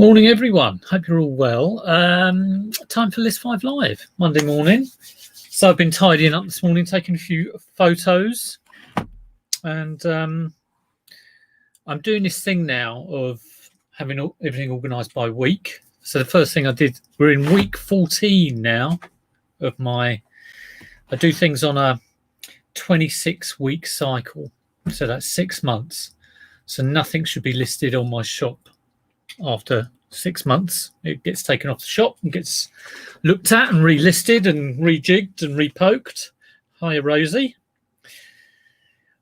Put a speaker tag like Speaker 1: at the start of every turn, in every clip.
Speaker 1: Morning, everyone. Hope you're all well. Time for List 5 Live, Monday morning. So I've been tidying up this morning, taking a few photos. And I'm doing this thing now of having everything organised by week. So the first thing I did, we're in week 14 now of I do things on a 26-week cycle. So that's 6 months. So nothing should be listed on my shop after 6 months. It gets taken off the shop and gets looked at and relisted and rejigged and repoked. Hiya, Rosie. I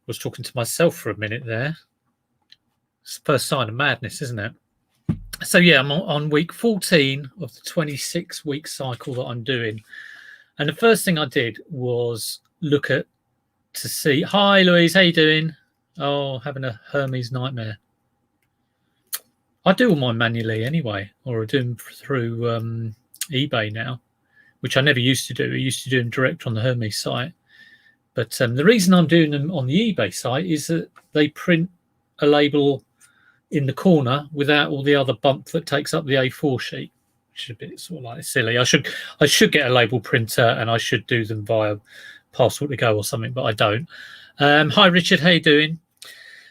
Speaker 1: was talking to myself for a minute there. It's the first sign of madness, isn't it? So yeah, I'm on week 14 of the 26-week cycle that I'm doing. And the first thing I did was look to see. Hi, Louise, how you doing? Oh, having a Hermes nightmare. I do all mine manually anyway, or I do them through eBay now, which I never used to do. I used to do them direct on the Hermes site. But the reason I'm doing them on the eBay site is that they print a label in the corner without all the other bump that takes up the A4 sheet, which is a bit sort of like silly. I should get a label printer and I should do them via Parcel to Go or something, but I don't. Hi, Richard. How you doing?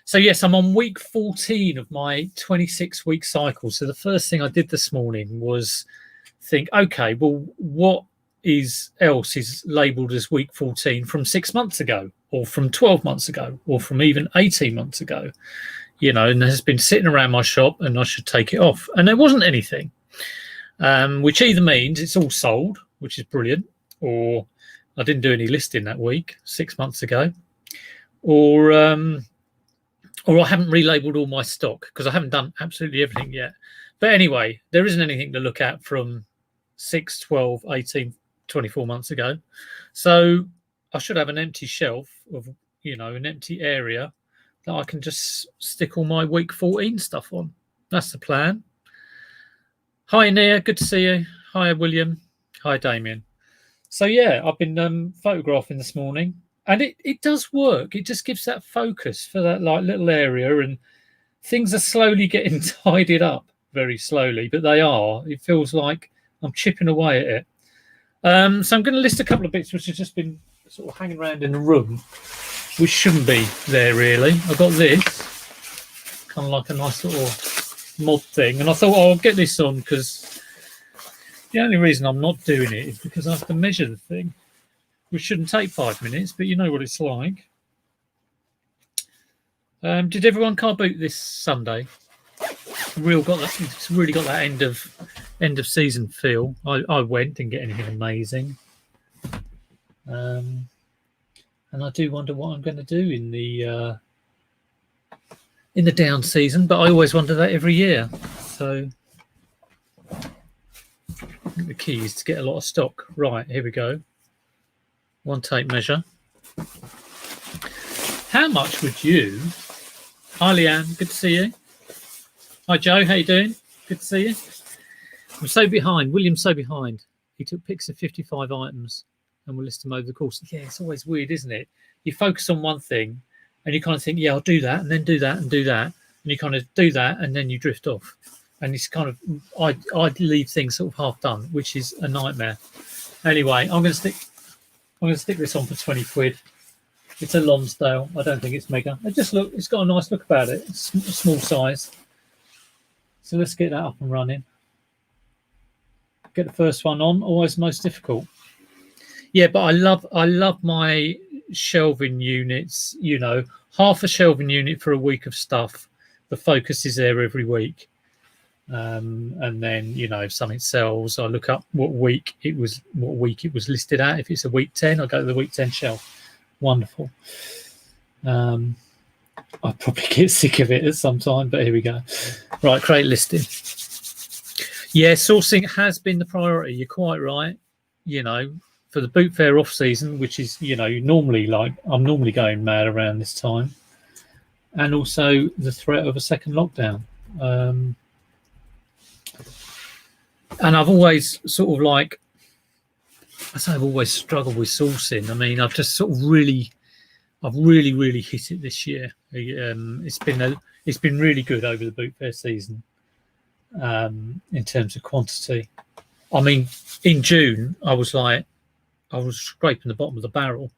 Speaker 1: So yes, I'm on week 14 of my 26-week cycle. So the first thing I did this morning was think, okay, well, what else is labelled as week 14 from 6 months ago, or from 12 months ago, or from even 18 months ago? You know, and has been sitting around my shop, and I should take it off. And there wasn't anything, which either means it's all sold, which is brilliant, or I didn't do any listing that week 6 months ago, or I haven't relabeled all my stock because I haven't done absolutely everything yet. But anyway, there isn't anything to look at from 6, 12, 18, 24 months ago. So I should have an empty shelf of, an empty area that I can just stick all my week 14 stuff on. That's the plan. Hi, Nia. Good to see you. Hi, William. Hi, Damien. So, yeah, I've been photographing this morning. And it does work. It just gives that focus for that little area, and things are slowly getting tidied up, very slowly, but they are. It feels like I'm chipping away at it. So I'm going to list a couple of bits which have just been sort of hanging around in the room, which shouldn't be there really. I've got this, kind of like a nice little mod thing, and I thought, I'll get this on because the only reason I'm not doing it is because I have to measure the thing, which shouldn't take 5 minutes, but you know what it's like. Did everyone car boot this Sunday? It's really got that end of season feel. I went, didn't get anything amazing, and I do wonder what I'm going to do in the down season. But I always wonder that every year. So I think the key is to get a lot of stock. Right, here we go. One tape measure. How much would you? Hi, Leanne. Good to see you. Hi, Joe. How you doing? Good to see you. I'm so behind. William's so behind. He took pics of 55 items and we'll list them over the course. Yeah, it's always weird, isn't it? You focus on one thing and you kind of think, yeah, I'll do that and then do that and do that. And you kind of do that and then you drift off. And it's kind of, I'd leave things sort of half done, which is a nightmare. Anyway, I'm going to stick this on for 20 quid. It's a Lonsdale. I don't think it's mega. It's got a nice look about it. It's a small size. So let's get that up and running. Get the first one on. Always most difficult. Yeah, but I love my shelving units. Half a shelving unit for a week of stuff. The focus is there every week. And then if something sells, I look up what week it was listed at. If it's a week 10, I go to the week 10 shelf. Wonderful. I'll probably get sick of it at some time, but here we go. Right, create listing. Yeah, sourcing has been the priority. You're quite right. For the boot fair off season, which is normally I'm normally going mad around this time, and also the threat of a second lockdown. And I've always I've always struggled with sourcing. I mean, I've just really hit it this year. It's been really good over the boot fair season. in terms of quantity. I mean, in June, I was scraping the bottom of the barrel.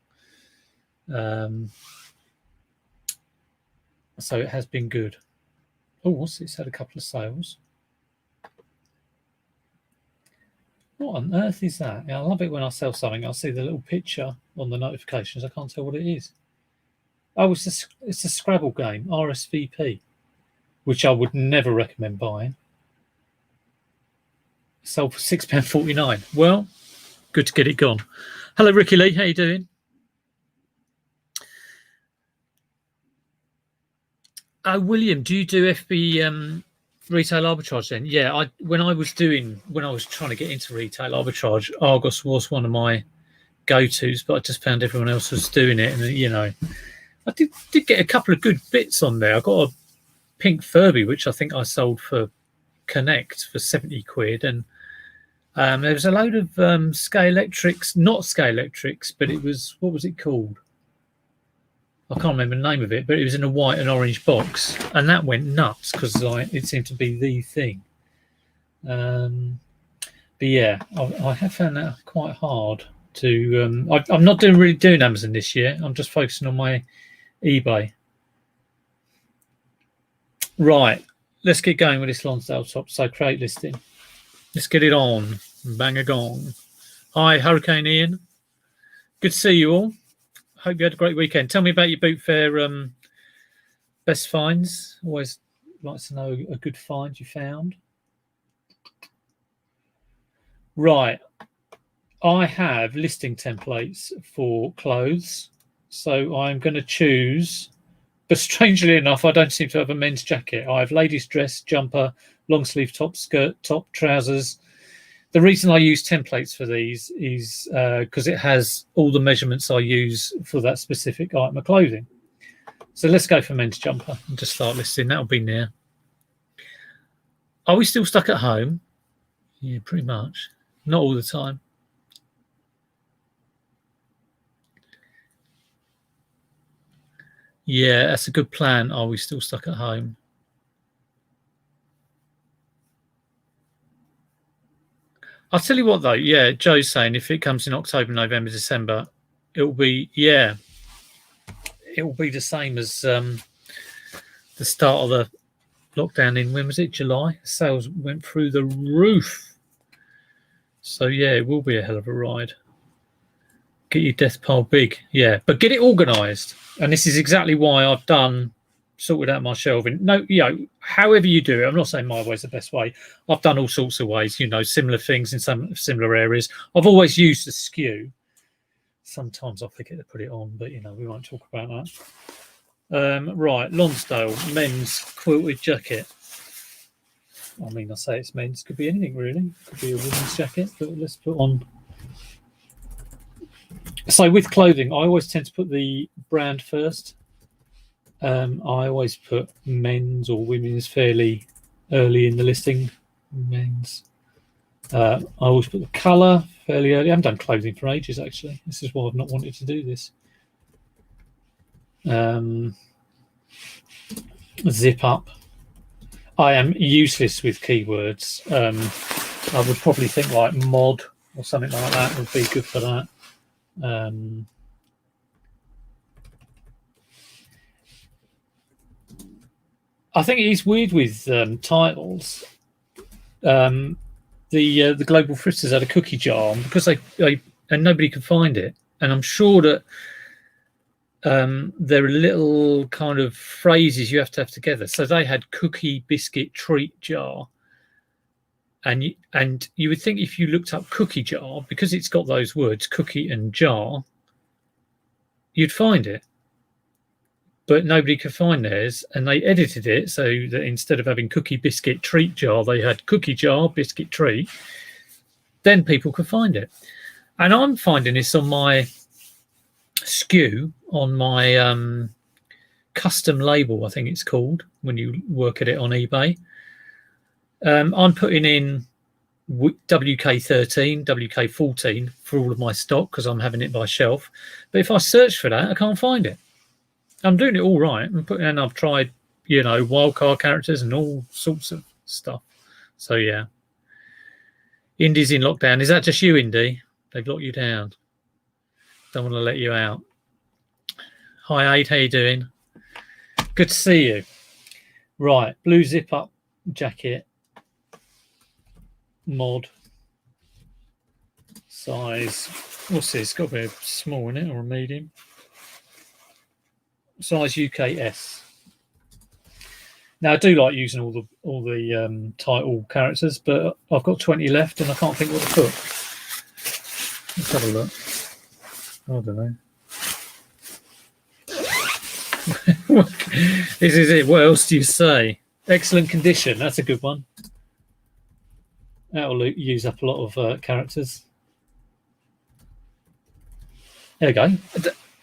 Speaker 1: So it has been good. Oh, it's had a couple of sales. What on earth is that? Yeah, I love it when I sell something. I'll see the little picture on the notifications. I can't tell what it is. Oh, it's a Scrabble game, RSVP, which I would never recommend buying. Sold for £6.49. Well, good to get it gone. Hello, Ricky Lee. How you doing? William, do you do FB retail arbitrage then? Yeah, when I was trying to get into retail arbitrage, Argos was one of my go-tos, but I just found everyone else was doing it, and I did get a couple of good bits on there. I got a pink Furby, which I think I sold for Connect for 70 quid, and there was a load of Scalextrics, not Scalextrics, but it was, what was it called? I can't remember the name of it, but it was in a white and orange box, and that went nuts because it seemed to be the thing. But yeah, I have found that quite hard to. I'm not really doing Amazon this year. I'm just focusing on my eBay. Right, let's get going with this Lonsdale top. So create listing. Let's get it on. Bang a gong. Hi, Hurricane Ian. Good to see you all. Hope you had a great weekend. Tell me about your boot fair best finds. Always like to know a good find you found. Right. I have listing templates for clothes. So I'm going to choose, but strangely enough, I don't seem to have a men's jacket. I have ladies' dress, jumper, long sleeve top, skirt, top, trousers. The reason I use templates for these is because it has all the measurements I use for that specific item of clothing. So let's go for men's jumper and just start listing. That'll be near. Are we still stuck at home? Yeah, pretty much. Not all the time. Yeah, that's a good plan. Are we still stuck at home? I'll tell you what, though. Yeah, Joe's saying if it comes in October, November, December, it'll be the same as the start of the lockdown in, when was it? July. Sales went through the roof. So yeah, it will be a hell of a ride. Get your death pile big, yeah, but get it organised. And this is exactly why I've sorted out my shelving. No, however you do it, I'm not saying my way's the best way. I've done all sorts of ways, similar things in some similar areas. I've always used a skew. Sometimes I forget to put it on, but we won't talk about that. Right, Lonsdale men's quilted jacket. I mean, I say it's men's, could be anything really. Could be a woman's jacket, but let's put on. So with clothing, I always tend to put the brand first. I always put men's or women's fairly early in the listing. Men's. I always put the colour fairly early. I haven't done clothing for ages, actually. This is why I've not wanted to do this. Zip up. I am useless with keywords. I would probably think like mod or something like that would be good for that. I think it is weird with titles. The Global Fritters had a cookie jar because they and nobody could find it, and I'm sure that there are little kind of phrases you have to have together. So they had cookie biscuit treat jar, and you would think if you looked up cookie jar, because it's got those words cookie and jar, you'd find it. But nobody could find theirs, and they edited it so that instead of having cookie biscuit treat jar, they had cookie jar biscuit treat. Then people could find it. And I'm finding this on my SKU, on my custom label, I think it's called, when you work at it on eBay. I'm putting in WK13, WK14 for all of my stock because I'm having it by shelf. But if I search for that, I can't find it. I'm doing it all right. I've tried, wildcard characters and all sorts of stuff. So yeah. Indy's in lockdown. Is that just you, Indy? They've locked you down. Don't want to let you out. Hi, Aid. How you doing? Good to see you. Right, blue zip-up jacket. Mod. Size. What's this? It's got to be a small, isn't it, or a medium? Size UKS. Now I do like using all the title characters, but I've got 20 left and I can't think what to put. Let's have a look. I don't know. This is it. What else do you say? Excellent condition. That's a good one. That'll use up a lot of characters. There we go.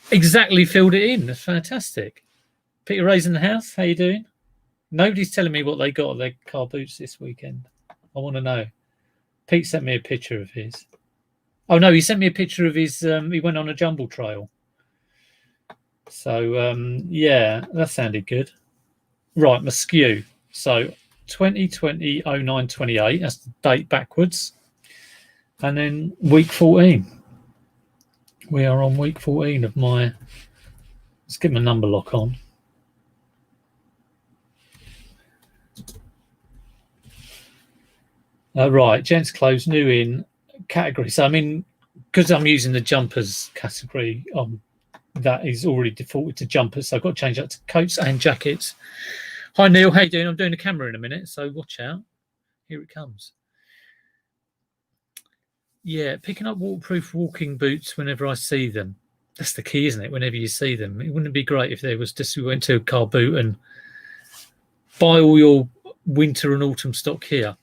Speaker 1: Exactly filled it in. That's fantastic. Peter Ray's in the house. How you doing? Nobody's telling me what they got at their car boots this weekend. I want to know. Pete sent me a picture of his. Oh, no, he sent me a picture of his... he went on a jumble trail. So, yeah, that sounded good. Right, my skew. So, 2020-09-28. That's the date backwards. And then week 14. We are on week 14 of my... Let's get my number lock on. Right, gents clothes, new in category. So, I mean, because I'm using the jumpers category, that is already defaulted to jumpers. So I've got to change that to coats and jackets. Hi, Neil. How you doing? I'm doing a camera in a minute, so watch out. Here it comes. Yeah, picking up waterproof walking boots whenever I see them. That's the key, isn't it? Whenever you see them. It wouldn't be great if there was just we went to a car boot and buy all your winter and autumn stock here.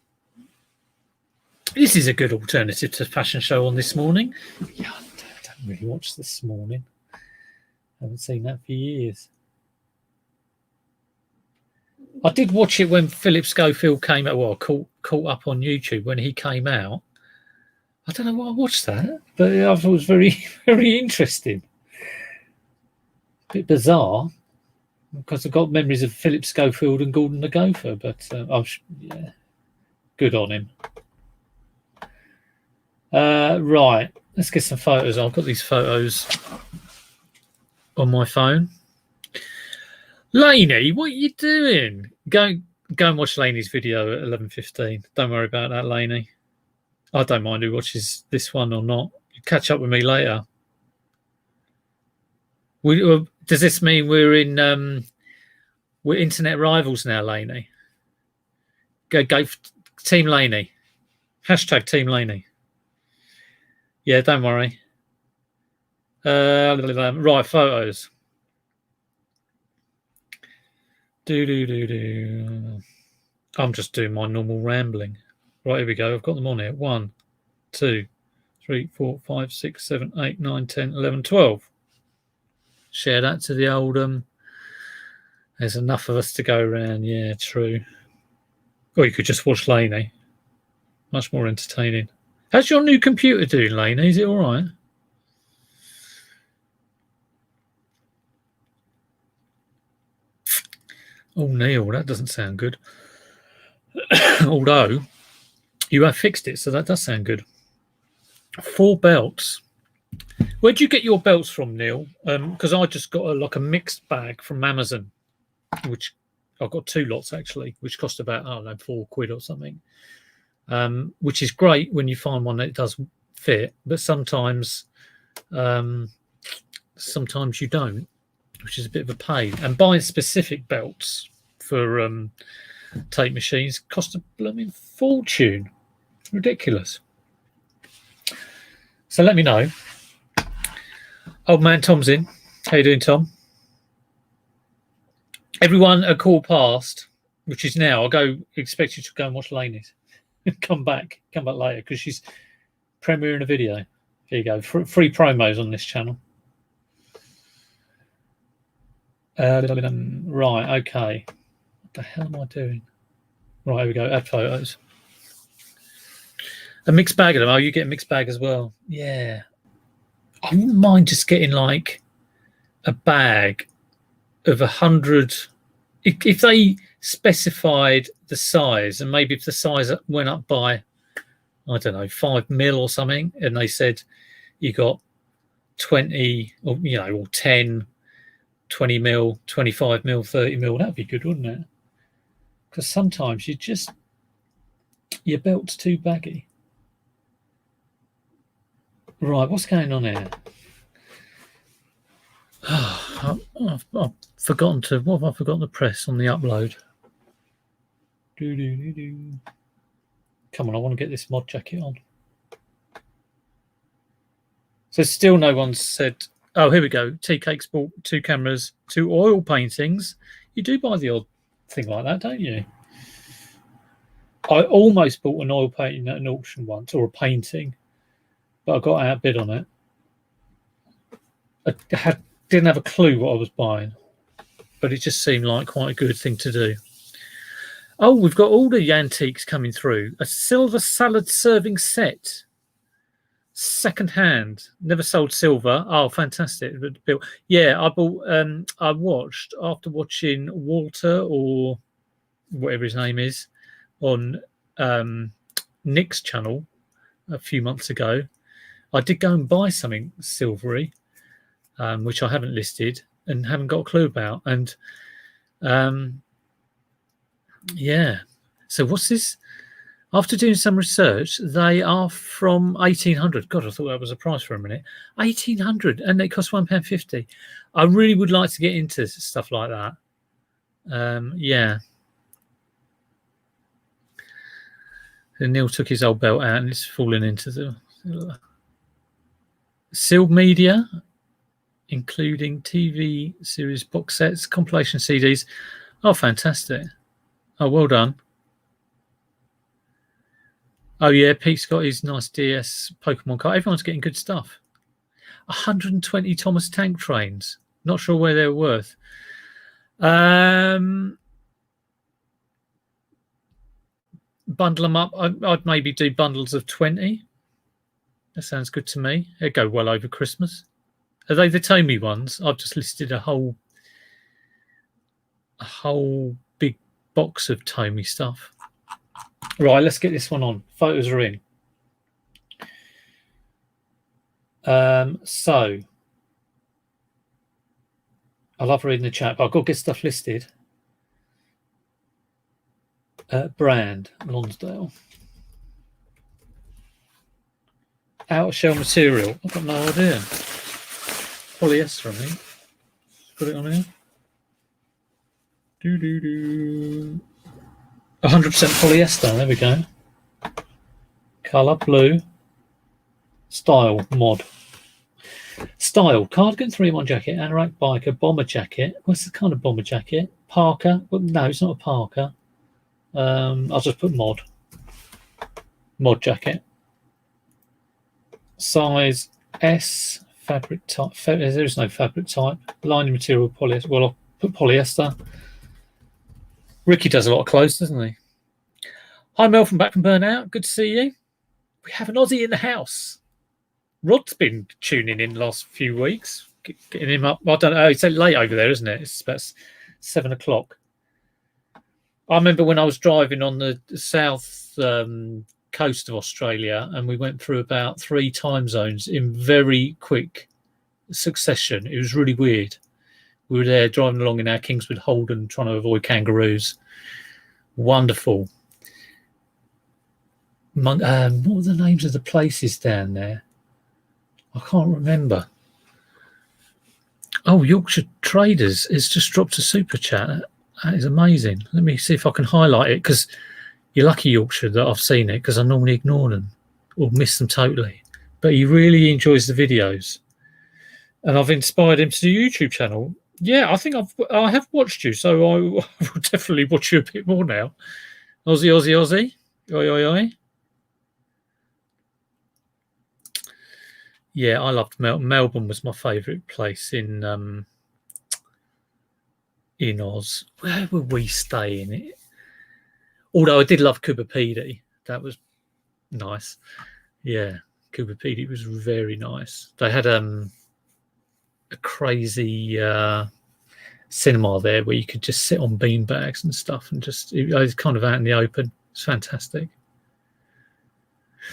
Speaker 1: This is a good alternative to Fashion Show on This Morning. Yeah, I don't really watch This Morning. I haven't seen that for years. I did watch it when Philip Schofield came out. Well, caught up on YouTube when he came out. I don't know why I watched that, but I thought it was very, very interesting. A bit bizarre, because I've got memories of Philip Schofield and Gordon the Gopher, but yeah, good on him. Right, let's get some photos. I've got these photos on my phone. Lainey, what are you doing? Go and watch Lainey's video at 11:15. Don't worry about that, Lainey. I don't mind who watches this one or not. You catch up with me later. Does this mean we're internet rivals now, Lainey? Go Team Lainey. Hashtag Team Lainey. Yeah, don't worry. Right, photos. I'm just doing my normal rambling. Right, here we go. I've got them on here. 1, 2, 3, 4, 5, 6, 7, 8, 9, 10, 11, 12. Share that to the old... there's enough of us to go around. Yeah, true. Or you could just watch Lainey. Much more entertaining. How's your new computer doing, Lainey? Is it all right? Oh, Neil, that doesn't sound good. Although... you have fixed it, so that does sound good. 4 belts. Where'd you get your belts from, Neil? Because I just got a mixed bag from Amazon, which I've got 2 lots actually, which cost about, I don't know, £4 or something. Which is great when you find one that does fit, but sometimes you don't, which is a bit of a pain. And buying specific belts for tape machines cost a blooming fortune. Ridiculous. So let me know. Old man Tom's in. How you doing, Tom? Everyone a call past, which is now. I'll expect you to go and watch Lainey's. come back later because she's premiering a video. Here you go. Free promos on this channel. Right, okay. What the hell am I doing? Right, here we go. Add photos. A mixed bag of them. Oh, you get a mixed bag as well. Yeah. I wouldn't mind just getting like a bag of 100. If they specified the size, and maybe if the size went up by, I don't know, 5 mil or something, and they said you got 20 or, you know, or 10, 20 mil, 25 mil, 30 mil, that'd be good, wouldn't it? Because sometimes your belt's too baggy. Right, what's going on here? I've forgotten to. What have I forgotten to press on the upload? Come on, I want to get this mod jacket on. So still no one's said. Oh, here we go. Tea Cake's bought 2 cameras, 2 oil paintings. You do buy the odd thing like that, don't you? I almost bought an oil painting at an auction once, or a painting, but I got outbid on it. I didn't have a clue what I was buying, but it just seemed like quite a good thing to do. Oh, we've got all the antiques coming through. A silver salad serving set. Second hand. Never sold silver. Oh, fantastic. Yeah, I watched, after watching Walter, or whatever his name is, on Nick's channel a few months ago, I did go and buy something silvery, which I haven't listed and haven't got a clue about. And yeah, so what's this? After doing some research, they are from 1800. God, I thought that was a price for a minute. 1800, and they cost £1.50. I really would like to get into stuff like that. Yeah. And Neil took his old belt out and it's falling into the sealed media, including TV series box sets, compilation CDs. Oh, fantastic. Oh, well done. Oh, yeah, Pete's got his nice DS Pokemon card. Everyone's getting good stuff. 120 Thomas Tank Trains. Not sure where they're worth. Bundle them up. I'd maybe do bundles of 20. That sounds good to me. They go well over Christmas. Are they the Tomy ones? I've just listed a whole big box of Tomy stuff. Right, let's get this one on. Photos are in. So I love reading the chat, but I've got to get stuff listed. Brand, Lonsdale. Outer shell material. I've got no idea. Polyester, I think. Put it on here. 100% polyester. There we go. Colour blue. Style mod. Style cardigan 3-in-1 jacket, anorak biker, bomber jacket. What's the kind of bomber jacket? Parker? Well, no, it's not a Parker. I'll just put mod. Mod jacket. Size S. Fabric type. There is no fabric type. Lining material polyester. Well, I'll put polyester. Ricky does a lot of clothes, doesn't he? Hi, Mel from back from Burnout. Good to see you. We have an Aussie in the house. Rod's been tuning in the last few weeks, getting him up. I don't know. It's late over there, isn't it? It's about 7 o'clock. I remember when I was driving on the south coast of Australia, and we went through about 3 time zones in very quick succession. It was really weird. We were there driving along in our Kingswood Holden, trying to avoid kangaroos. Wonderful. What were the names of the places down there? I can't remember. Oh, Yorkshire Traders has just dropped a super chat. That is amazing. Let me see if I can highlight it, because you're lucky, Yorkshire, that I've seen it, because I normally ignore them or miss them totally. But he really enjoys the videos. And I've inspired him to do a YouTube channel. Yeah, I think I have watched you, so I will definitely watch you a bit more now. Aussie, Aussie, Aussie. Oi, oi, oi. Yeah, I loved Melbourne. Was my favourite place in Oz. Where were we staying? Although I did love Coober Pedy. That was nice. Yeah, Coober Pedy was very nice. They had a crazy cinema there where you could just sit on beanbags and stuff, and it was kind of out in the open. It's fantastic.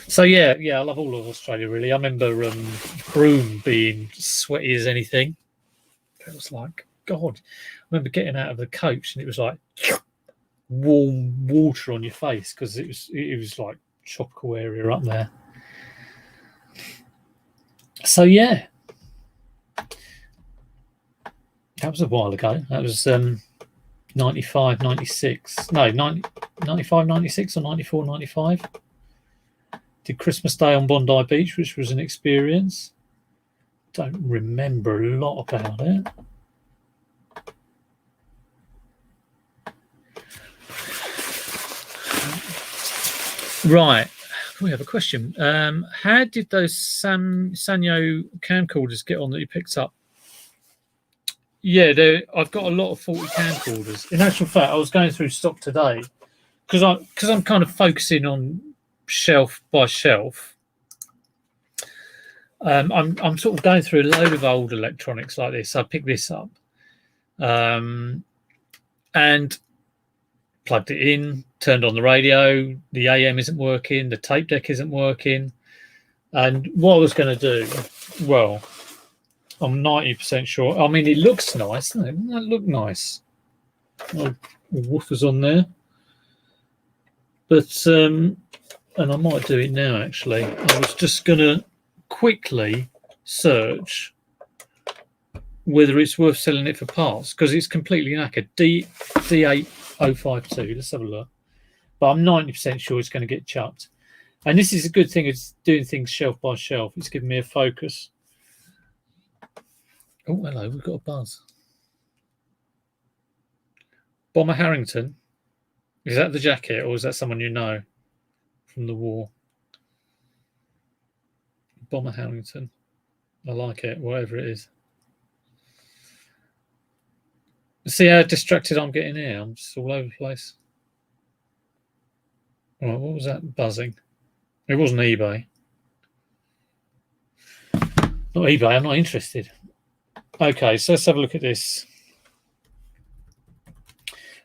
Speaker 1: So yeah, I love all of Australia really. I remember Broome being sweaty as anything. It was like, God, I remember getting out of the coach and it was like warm water on your face because it was like tropical area up there. So yeah, that was a while ago. That was 95, 96. No, 95, 96 or 94, 95. Did Christmas Day on Bondi Beach, which was an experience. Don't remember a lot about it. Right, we have a question. How did those Sanyo camcorders get on that you picked up? Yeah, I've got a lot of 40 camcorders. In actual fact, I was going through stock today because I'm kind of focusing on shelf by shelf. I'm sort of going through a load of old electronics like this. I picked this up and plugged it in, turned on the radio. The AM isn't working. The tape deck isn't working. And what I was going to do, well, I'm 90% sure. I mean, it looks nice, doesn't it? Doesn't that look nice? Oh, woofers on there. But, and I might do it now, actually. I was just going to quickly search whether it's worth selling it for parts because it's completely knackered. D8052. Let's have a look. But I'm 90% sure it's going to get chucked. And this is a good thing. It's doing things shelf by shelf. It's giving me a focus. Oh, hello. We've got a buzz. Bomber Harrington. Is that the jacket or is that someone you know from the war? Bomber Harrington. I like it, whatever it is. See how distracted I'm getting here? I'm just all over the place. All right, what was that buzzing? It wasn't eBay. Not eBay, I'm not interested. Okay, so let's have a look at this.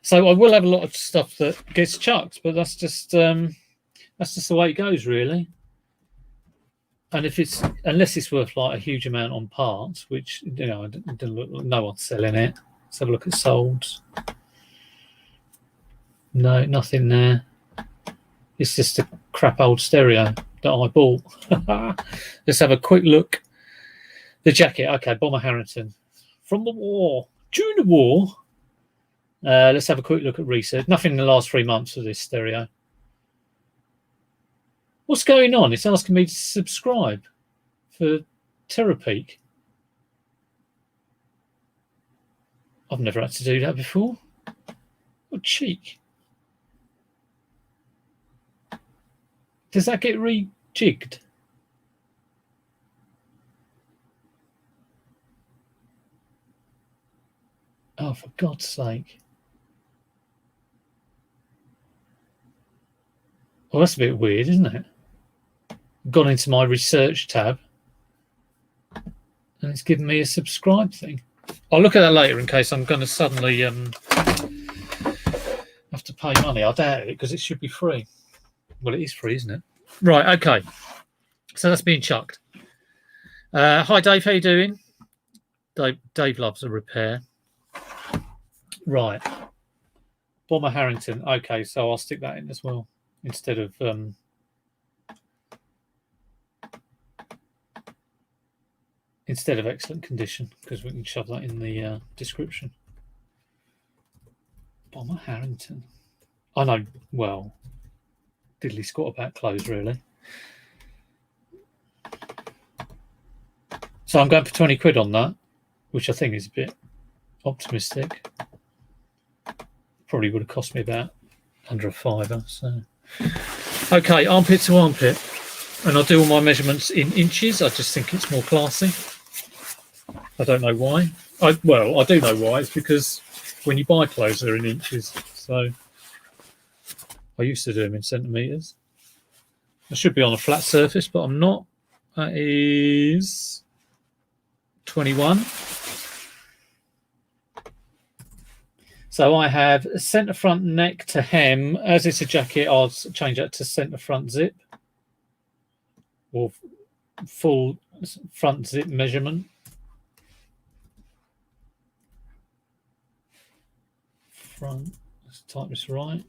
Speaker 1: So I will have a lot of stuff that gets chucked, but that's just the way it goes, really. And unless it's worth like a huge amount on parts, which no one's selling it. Let's have a look at solds. No, nothing there. It's just a crap old stereo that I bought. Let's have a quick look. The jacket, okay, Bomber Harrington from the war. During the war, let's have a quick look at research. Nothing in the last 3 months for this stereo. What's going on? It's asking me to subscribe for Terapeak. I've never had to do that before. What cheek. Does that get rejigged? Oh, for God's sake. Well, that's a bit weird, isn't it? Gone into my research tab and it's given me a subscribe thing. I'll look at that later in case I'm going to suddenly have to pay money. I doubt it because it should be free. Well, it is free, isn't it? Right, okay. So that's being chucked. Hi, Dave. How you doing? Dave loves a repair. Right. Bomber Harrington. Okay, so I'll stick that in as well instead of excellent condition because we can shove that in the description. Bomber Harrington. I know, well, diddly squat about clothes, really. So I'm going for 20 quid on that, which I think is a bit optimistic. Probably would have cost me about under a fiver. So, okay, armpit to armpit. And I'll do all my measurements in inches. I just think it's more classy. I don't know why. I do know why. It's because when you buy clothes, they're in inches. So I used to do them in centimetres. I should be on a flat surface, but I'm not. That is 21. So I have centre front neck to hem. As it's a jacket, I'll change that to centre front zip or full front zip measurement. Front, let's type this right.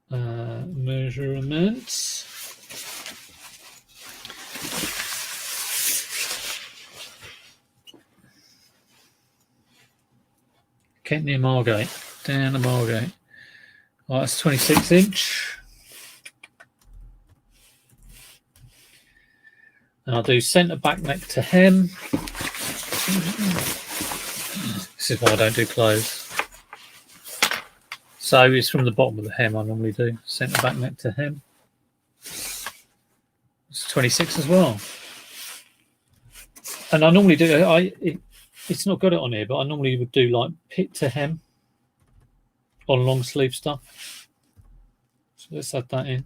Speaker 1: Measurements. Kent near Margate, down to Margate. Right, that's 26-inch. And I'll do centre back neck to hem. This is why I don't do clothes. So it's from the bottom of the hem I normally do. Centre back neck to hem. It's 26 as well. And I normally do, it's not got it on here, but I normally would do like pit to hem on long sleeve stuff. So let's add that in.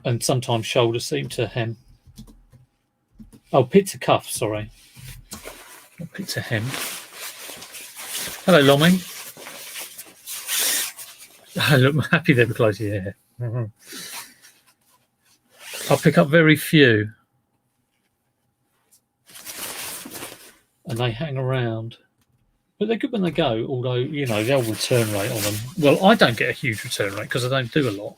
Speaker 1: And sometimes shoulder seam to hem. Oh, pit to cuff, sorry. Not pit to hem. Hello, Lommy. I look happy they were close to your hair. I'll pick up very few. And they hang around. But they're good when they go, although, you know, the old return rate on them. Well, I don't get a huge return rate because I don't do a lot.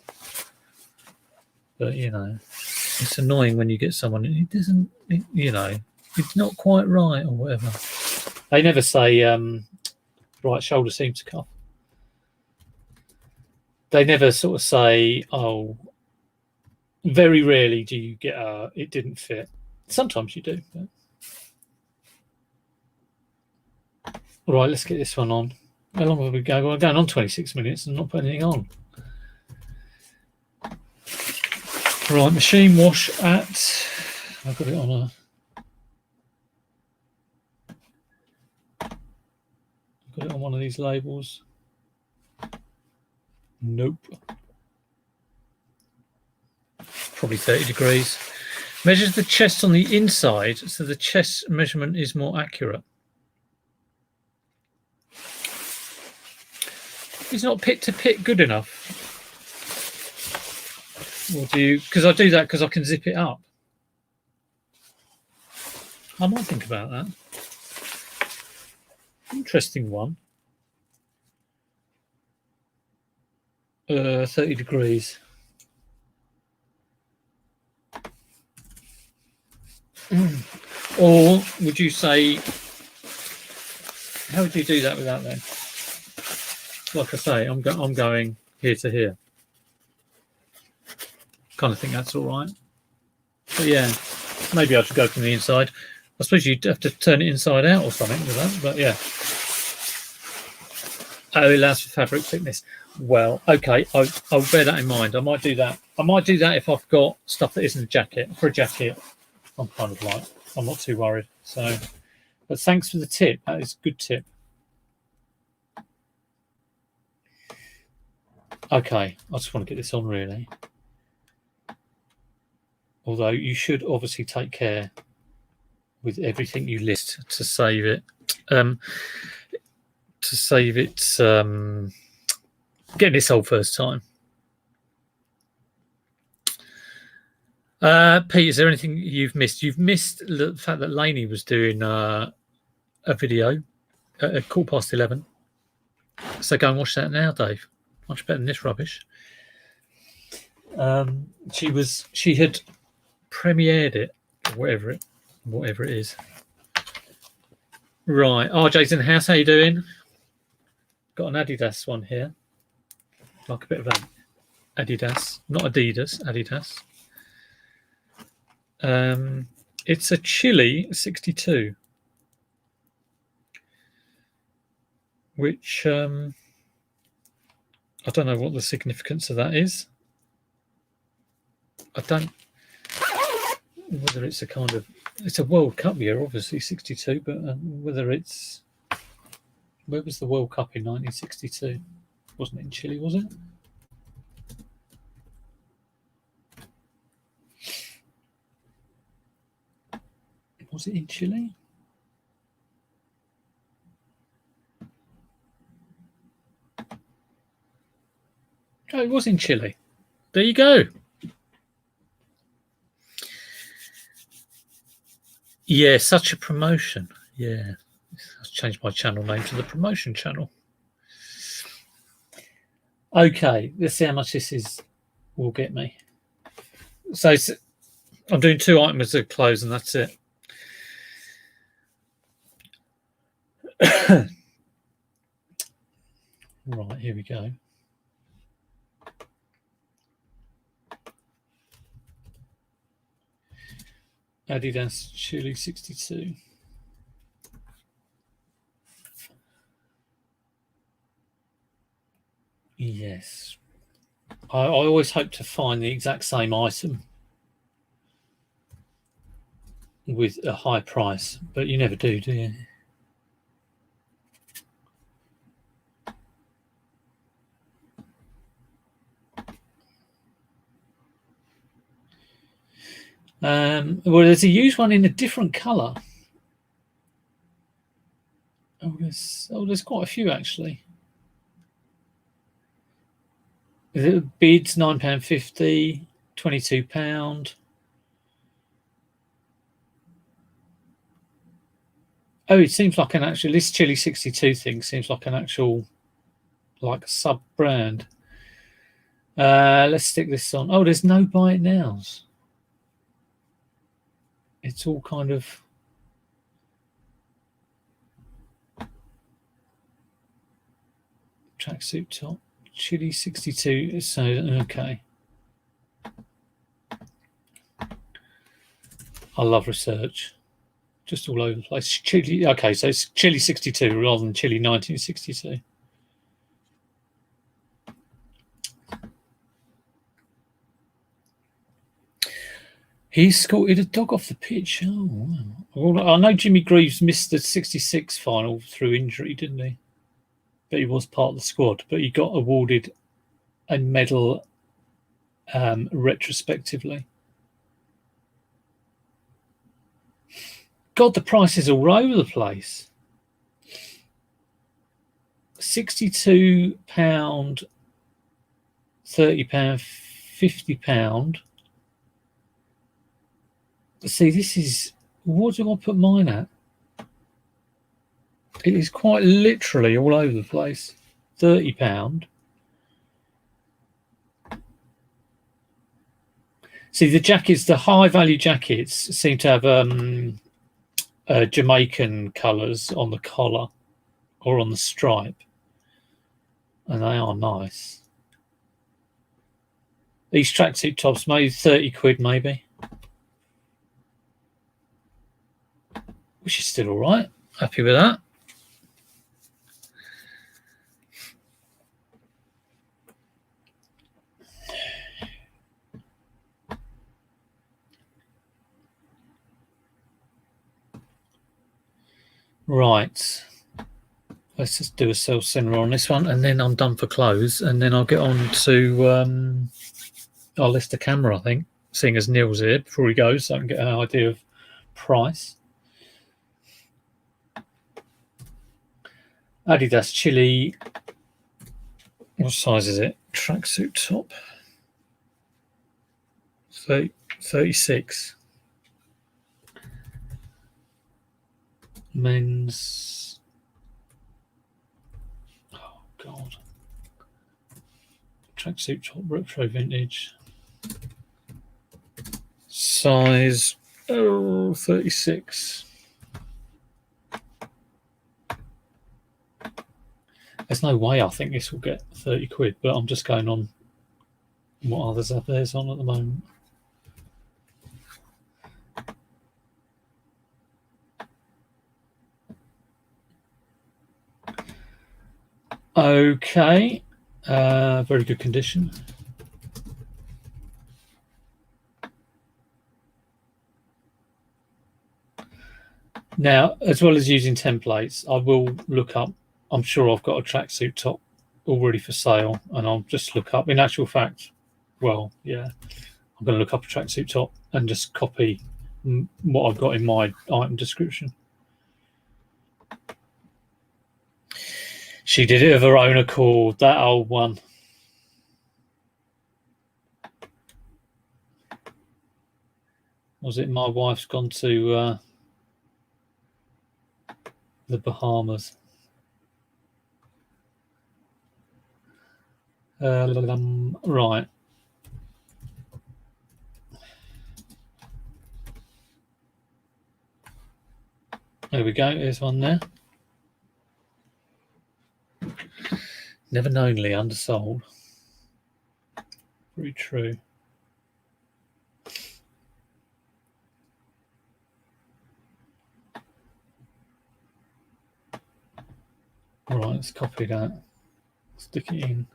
Speaker 1: But, you know, it's annoying when you get someone who doesn't, you know, it's not quite right or whatever. They never say, right shoulder seam to cuff. They never sort of say, oh, very rarely do you get it didn't fit. Sometimes you do. But... All right, let's get this one on. How long have we go? Well, we're going on 26 minutes and not putting anything on. Right, machine wash at... I've got it on a... I've got it on one of these labels. Nope. Probably 30 degrees. Measures the chest on the inside, so the chest measurement is more accurate. Is not pit to pit good enough? Or do you? Because I do that because I can zip it up. I might think about that. Interesting one. 30 degrees. Or would you say, how would you do that without that? Like I say, I'm going here to here. Kind of think that's all right. But yeah, maybe I should go from the inside. I suppose you'd have to turn it inside out or something with that, but yeah. Oh, it allows for fabric thickness. Well, okay, I'll bear that in mind. I might do that. I might do that if I've got stuff that isn't a jacket. For a jacket, I'm kind of like, I'm not too worried. So, but thanks for the tip. That is a good tip. Okay, I just want to get this on really. Although you should obviously take care with everything you list to save it. Getting it sold first time. Pete, is there anything you've missed? You've missed the fact that Lainey was doing a video at 11:15. So go and watch that now, Dave. Much better than this rubbish. She had premiered it, or whatever it is. Right, RJ's in the house. How you doing? Got an Adidas one here. Like a bit of an Adidas, not Adidas, Adidas. It's a Chili 62, which I don't know what the significance of that is. I don't whether it's a kind of, it's a World Cup year, obviously 62, but whether it's, where was the World Cup in 1962? Wasn't it in Chile, was it? Was it in Chile? Oh, it was in Chile. There you go. Yeah, such a promotion. Yeah. I've changed my channel name to the promotion channel. Okay, let's see how much this will get me. So I'm doing 2 items of clothes and that's it. Right, here we go. Adidas Chile 62. Yes. I always hope to find the exact same item with a high price, but you never do you? Well, there's a used one in a different colour. There's quite a few actually. Bids £9.50, £22. Oh, it seems like an actual. This Chile 62 thing seems like an actual, like sub brand. Let's stick this on. Oh, there's no buy it nows. It's all kind of. Tracksuit top, Chile 62. So okay. I love research. Just all over the place. Chile. Okay, so it's Chile 62 rather than Chile 1962. He escorted a dog off the pitch. Oh, wow. Well, I know Jimmy Greaves missed the 66 final through injury, didn't he? But he was part of the squad. But he got awarded a medal retrospectively. God, the prices are all over the place. £62, £30, £50. See, this is. What do I put mine at? It is quite literally all over the place. £30. See, the jackets, the high value jackets, seem to have Jamaican colours on the collar or on the stripe, and they are nice. These tracksuit tops, maybe 30 quid, maybe, which is still all right. Happy with that. Right. Let's just do a sell center on this one, and then I'm done for clothes, and then I'll get on to I'll list the camera, I think, seeing as Neil's here before he goes, so I can get an idea of price. Adidas Chile. What size is it? Tracksuit top. 36. Men's. Oh, God. Tracksuit top, retro vintage. Size 36. There's no way I think this will get 30 quid, but I'm just going on what others have theirs on at the moment. Okay, very good condition. Now, as well as using templates, I will look up. I'm sure I've got a tracksuit top already for sale, and I'll just look up. In actual fact, well, yeah, I'm going to look up a tracksuit top and just copy what I've got in my item description. She did it of her own accord, that old one. Was it my wife's gone to the Bahamas? Right. There we go. There's one there. Never knowingly undersold. Very true. Right, let's copy that. Stick it in.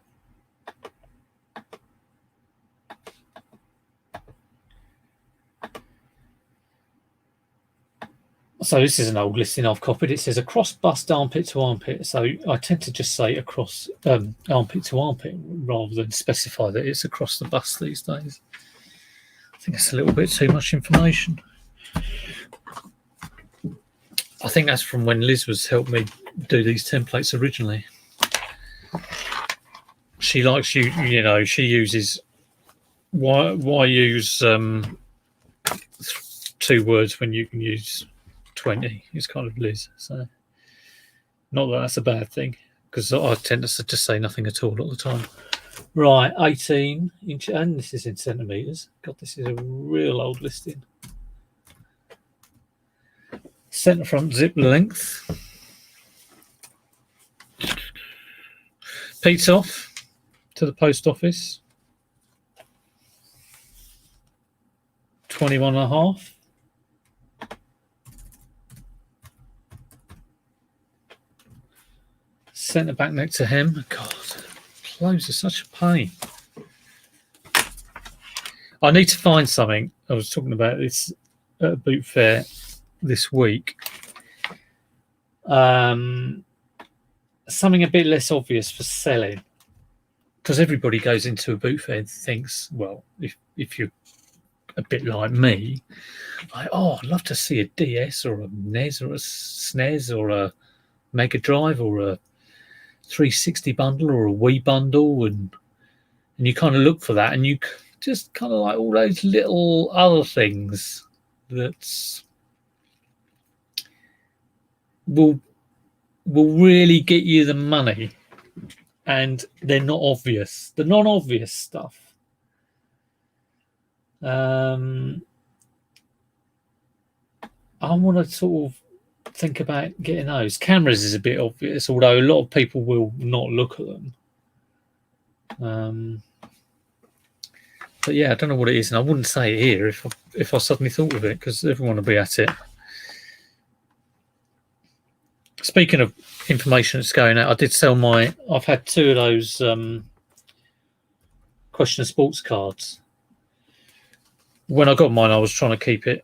Speaker 1: So this is an old listing I've copied. It says across bust armpit to armpit. So I tend to just say across armpit to armpit rather than specify that it's across the bust these days. I think it's a little bit too much information. I think that's from when Liz was helping me do these templates originally. She likes she uses why use 2 words when you can use 20 is kind of Liz. So not that that's a bad thing, because I tend to just say nothing at all the time. Right, 18 inch, and this is in centimeters. God, this is a real old listing. Centre front zip length. Pete's off to the post office. 21.5. Centre back neck to hem. God, clothes are such a pain. I need to find something. I was talking about this at a boot fair this week. Something a bit less obvious for selling, because everybody goes into a boot fair and thinks, well, if you're a bit like me, like, oh, I'd love to see a DS or a NES or a SNES or a Mega Drive or a 360 bundle or a Wii bundle, and you kind of look for that, and you just kind of like all those little other things that will really get you the money, and they're not obvious. The non-obvious stuff. I want to sort of think about getting those. Cameras is a bit obvious, although a lot of people will not look at them. But yeah, I don't know what it is, and I wouldn't say it here if I suddenly thought of it, because everyone will be at it. Speaking of information that's going out, I did sell I've had 2 of those question of sports cards. When I got mine, I was trying to keep it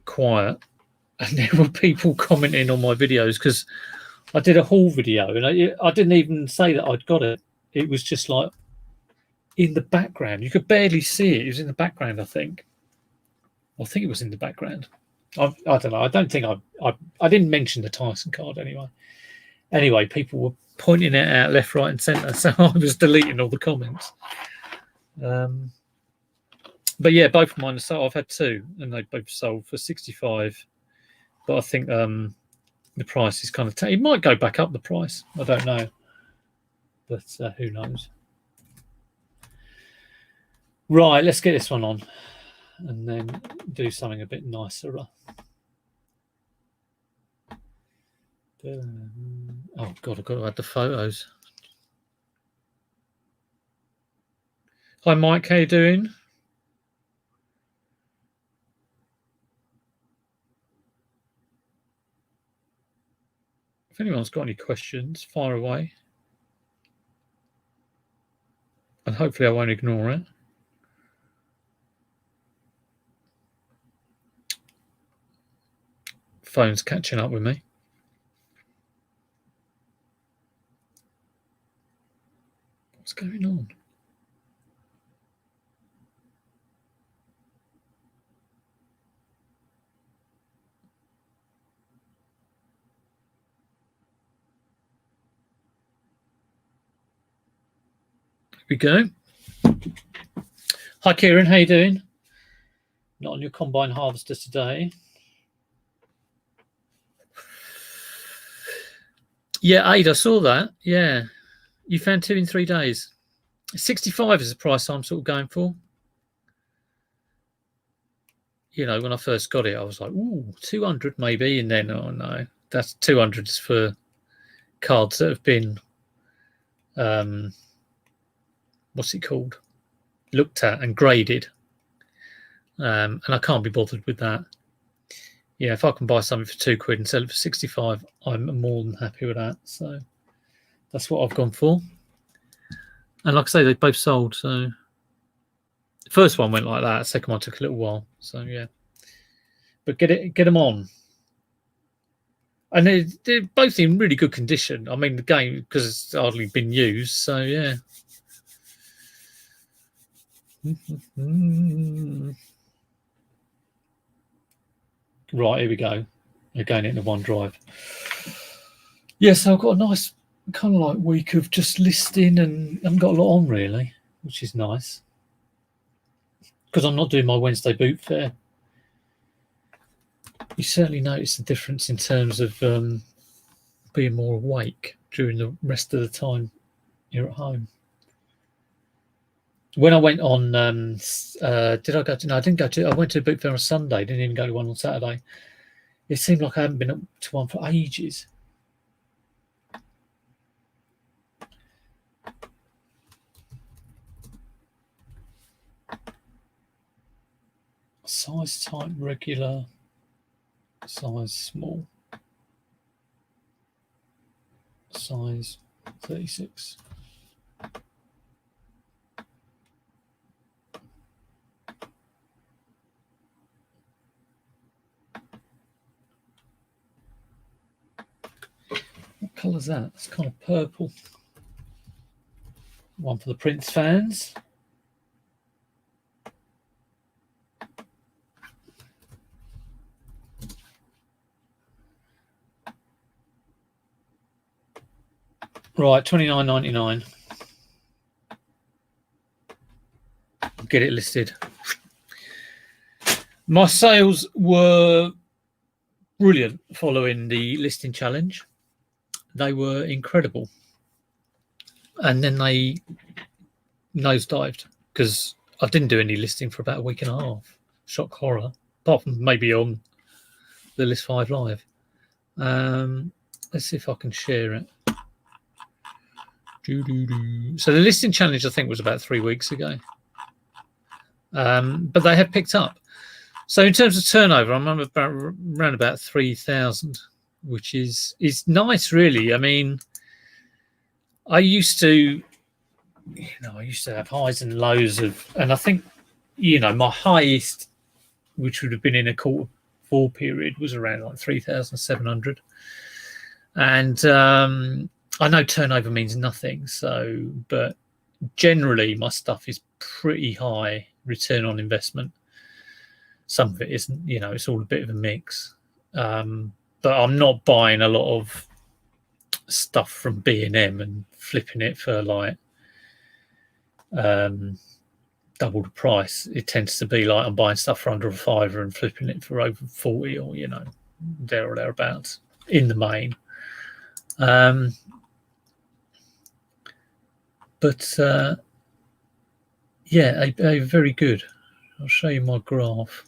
Speaker 1: quiet, and there were people commenting on my videos, because I did a haul video, and I didn't even say that I'd got it. It was just like in the background. You could barely see it. It was in the background, I think. I think it was in the background. I don't know. I don't think I didn't mention the Tyson card anyway. Anyway, people were pointing it out left, right, and centre, so I was deleting all the comments. But yeah, both of mine are sold. I've had 2, and they both sold for 65. But I think the price is kind of it might go back up, the price. I don't know, but who knows? Right, let's get this one on, and then do something a bit nicer. Oh God, I've got to add the photos. Hi Mike, how you doing? If anyone's got any questions, fire away, and hopefully I won't ignore it. Phone's catching up with me. What's going on? Here we go. Hi Kieran, how you doing? Not on your combine harvester today. Yeah, Aid, I saw that. Yeah. You found 2 in 3 days. 65 is the price I'm sort of going for. You know, when I first got it, I was like, ooh, 200 maybe. And then, oh no, that's 200 for cards that have been, what's it called? Looked at and graded. And I can't be bothered with that. Yeah, if I can buy something for £2 and sell it for 65, I'm more than happy with that. So that's what I've gone for. And like I say, they both sold. So the first one went like that. The second one took a little while. So yeah, but get them on. And they're both in really good condition. I mean, the game, because it's hardly been used. So yeah. Right, here we go. Again into OneDrive. Yeah, so I've got a nice kind of like week of just listing and I haven't got a lot on really, which is nice. Because I'm not doing my Wednesday boot fair. You certainly notice the difference in terms of being more awake during the rest of the time you're at home. When I went on, did I go to? No, I didn't go to. I went to a boot fair on Sunday. Didn't even go to one on Saturday. It seemed like I hadn't been up to one for ages. Size type regular, size small, size 36. What colour is that? It's kind of purple. One for the Prince fans. Right, $29.99. Get it listed. My sales were brilliant following the listing challenge. They were incredible. And then they nosedived because I didn't do any listing for about a week and a half. Shock horror. Apart from maybe on the List 5 Live. Let's see if I can share it. So the listing challenge, I think, was about 3 weeks ago. But they have picked up. So in terms of turnover, I'm around about 3,000, which is nice, really. I mean, I used to have highs and lows of, and I think, my highest, which would have been in a quarter four period, was around like 3,700. And I know turnover means nothing, but generally my stuff is pretty high return on investment. Some of it isn't, it's all a bit of a mix. But I'm not buying a lot of stuff from B&M and flipping it for like double the price. It tends to be like I'm buying stuff for under a £5 and flipping it for over 40 or, there or thereabouts in the main. But yeah, a very good. I'll show you my graph.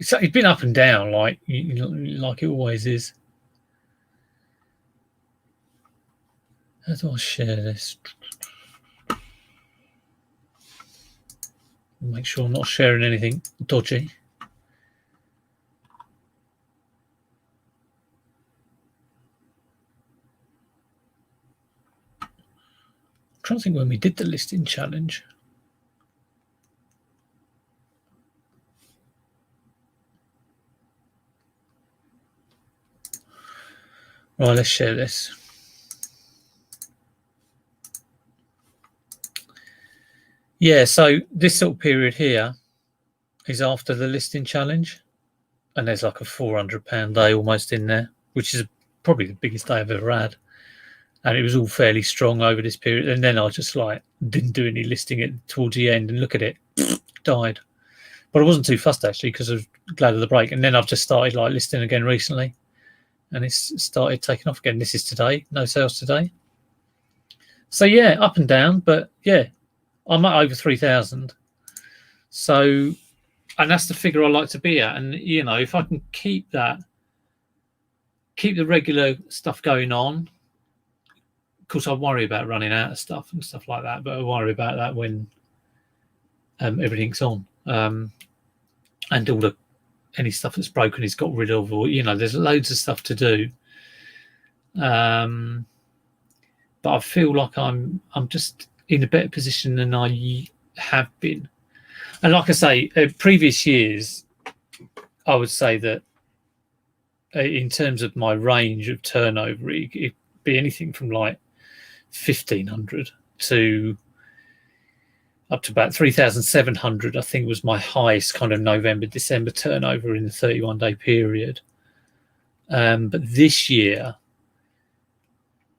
Speaker 1: It's been up and down like it always is. How do I share this? Make sure I'm not sharing anything dodgy. I'm trying to think when we did the listing challenge. Right, let's share this. Yeah, so this sort of period here is after the listing challenge, and there's like a £400 day almost in there, which is probably the biggest day I've ever had. And it was all fairly strong over this period. And then I just didn't do any listing it towards the end, and look at it, died. But I wasn't too fussed actually because I was glad of the break. And then I've just started like listing again recently, and it's started taking off again. This is today, no sales today. So yeah, up and down, but yeah, I'm at over 3,000. So, and that's the figure I like to be at. And you know, if I can keep that, keep the regular stuff going on. Of course, I worry about running out of stuff and stuff like that, but I worry about that when everything's on. And all any stuff that's broken is got rid of, or you know, there's loads of stuff to do. But I feel like I'm just in a better position than I have been. And like I say, previous years, I would say that in terms of my range of turnover, it'd be anything from like 1,500 to up to about 3,700, I think was my highest kind of November, December turnover in the 31-day period. But this year,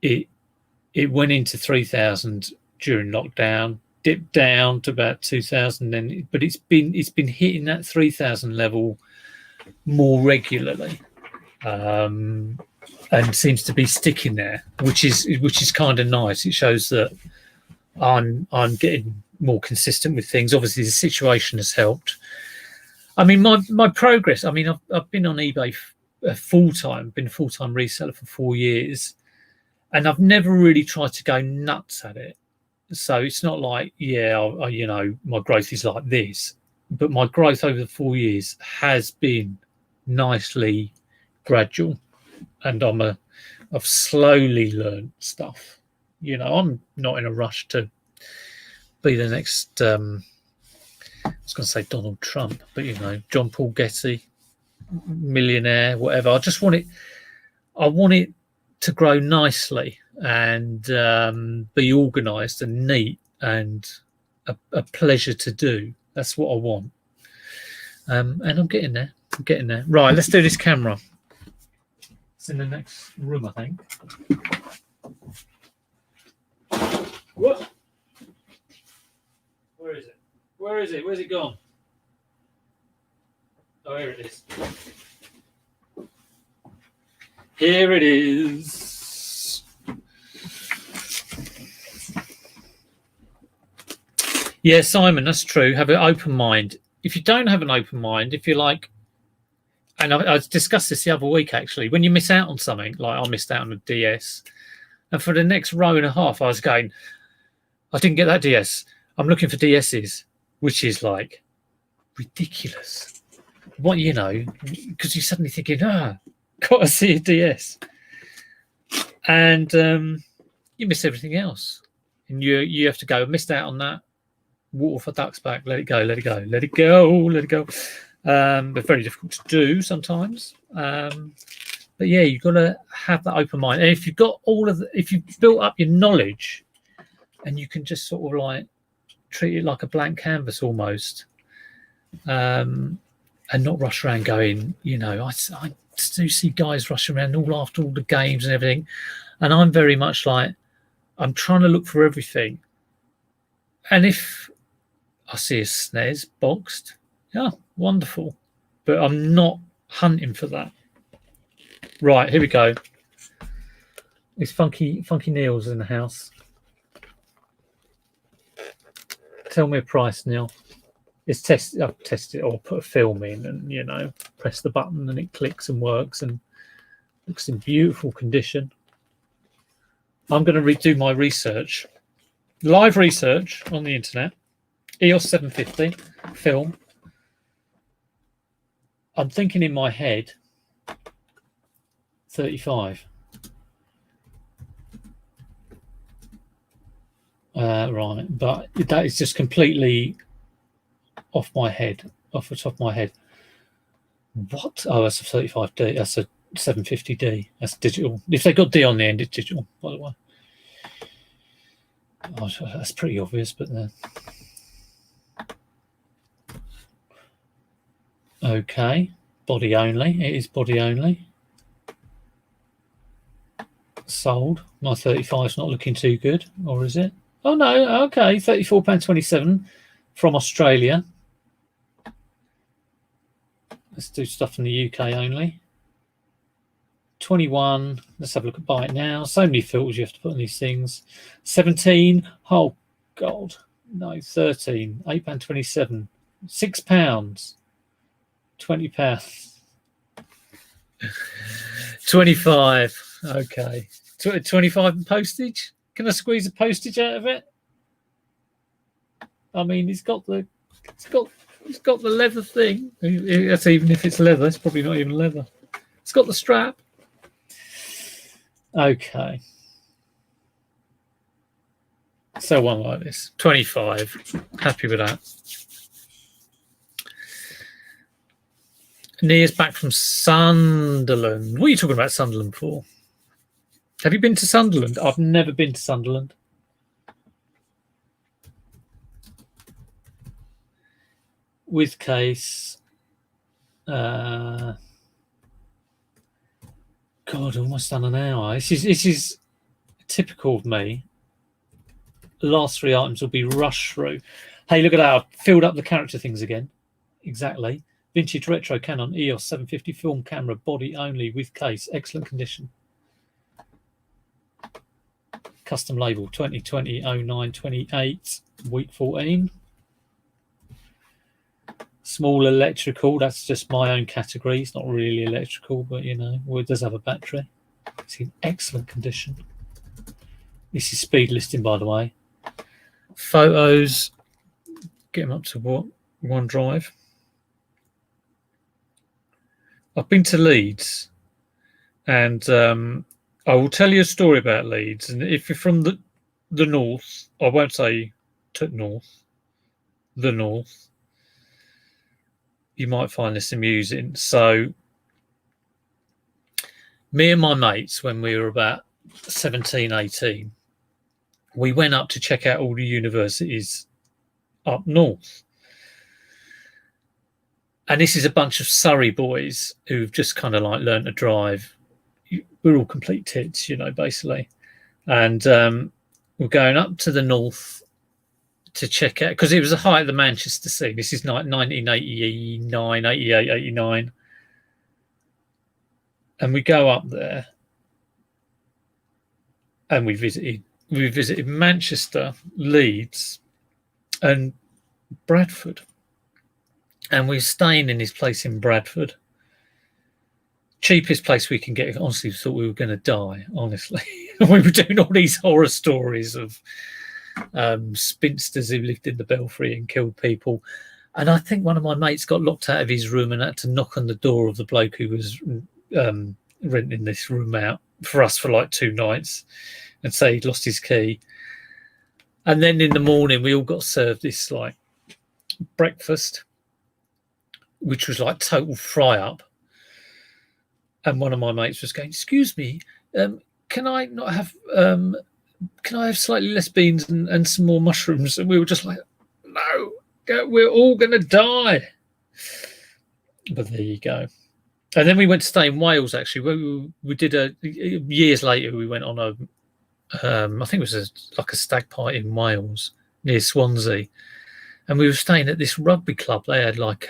Speaker 1: it went into 3,000 during lockdown, dipped down to about 2,000, then but it's been hitting that 3,000 level more regularly, and seems to be sticking there, which is kind of nice. It shows that I'm getting more consistent with things. Obviously, the situation has helped. I mean, my progress. I mean, I've been on eBay full time, been a full time reseller for 4 years, and I've never really tried to go nuts at it. So it's not like, yeah, you know, my growth is like this, but my growth over the 4 years has been nicely gradual, and I've slowly learned stuff. You know, I'm not in a rush to be the next, I was going to say Donald Trump, but you know, John Paul Getty, millionaire, whatever. I want it to grow nicely and be organised and neat and a pleasure to do. That's what I want. And I'm getting there. Right, let's do this camera. It's in the next room, I think. What? Where is it? Where's it gone? Oh, here it is. Here it is. Yeah, Simon, that's true. Have an open mind. If you don't have an open mind, if you're like, and I discussed this the other week actually, when you miss out on something, like I missed out on a DS, and for the next row and a half, I was going, I didn't get that DS. I'm looking for DSs, which is like ridiculous. What, you know, because you're suddenly thinking, got to see a DS, and you miss everything else, and you have to go. Missed out on that. Water for ducks back. Let it go. But very difficult to do sometimes. But yeah, you've got to have that open mind. And if you've got if you've built up your knowledge, and you can just sort of like treat it like a blank canvas almost, and not rush around going, you know, I do see guys rushing around all after all the games and everything, and I'm very much like, I'm trying to look for everything, and if I see a SNES boxed, yeah, wonderful, but I'm not hunting for that. Right, here we go. It's Funky Neil's in the house. Tell me a price, Neil. I've tested it, or put a film in, and you know, press the button and it clicks and works and looks in beautiful condition. I'm going to redo my research, live research on the internet. EOS 750 film. I'm thinking in my head 35. Right, but that is just completely off the top of my head. What? Oh, that's a 35D. That's a 750D. That's digital. If they got D on the end, it's digital, by the way. Oh, that's pretty obvious, but okay. Body only. It is body only. Sold. My 35 is not looking too good, or is it? Oh no, okay, £34.27 from Australia. Let's do stuff in the UK only. 21. Let's have a look at buy it now. So many filters you have to put on these things. 17. Oh, God. No, 13. £8.27. £6. £20. 25. Okay. 25 in postage. Can I squeeze a postage out of it? I mean, it's got the leather thing. That's even if it's leather. It's probably not even leather. It's got the strap. Okay. So one like this. 25. Happy with that. Nia's back from Sunderland. What are you talking about Sunderland for? Have you been to Sunderland? I've never been to Sunderland. With case. God, almost done an hour. This is typical of me. The last 3 items will be rushed through. Hey, look at that. I've filled up the character things again. Exactly. Vintage Retro Canon EOS 750 film camera, body only with case. Excellent condition. Custom label 2020-09-28, week 14. Small electrical, that's just my own category. It's not really electrical, but you know, well, it does have a battery. It's in excellent condition. This is speed listing, by the way. Photos, get them up to what? OneDrive. I've been to Leeds, and I will tell you a story about Leeds. And if you're from the north, I won't say to north, the north, you might find this amusing. So me and my mates, when we were about 17, 18, we went up to check out all the universities up north. And this is a bunch of Surrey boys who've just kind of like learned to drive. We're all complete tits, you know, basically. And we're going up to the north to check out, because it was the height of the Manchester scene. This is 1989, 88, 89. And we go up there and we visited Manchester, Leeds, and Bradford. And we're staying in this place in Bradford. Cheapest place we can get. Honestly, we thought we were going to die, honestly. We were doing all these horror stories of spinsters who lived in the Belfry and killed people. And I think one of my mates got locked out of his room and had to knock on the door of the bloke who was renting this room out for us for like 2 nights and say he'd lost his key. And then in the morning, we all got served this like breakfast, which was like total fry up. And one of my mates was going, "Excuse me, can I not have can I have slightly less beans and some more mushrooms?" And we were just like, "No, we're all gonna die." But there you go. And then we went to stay in Wales. Actually, we did years later. We went on a I think it was like a stag party in Wales near Swansea, and we were staying at this rugby club. They had like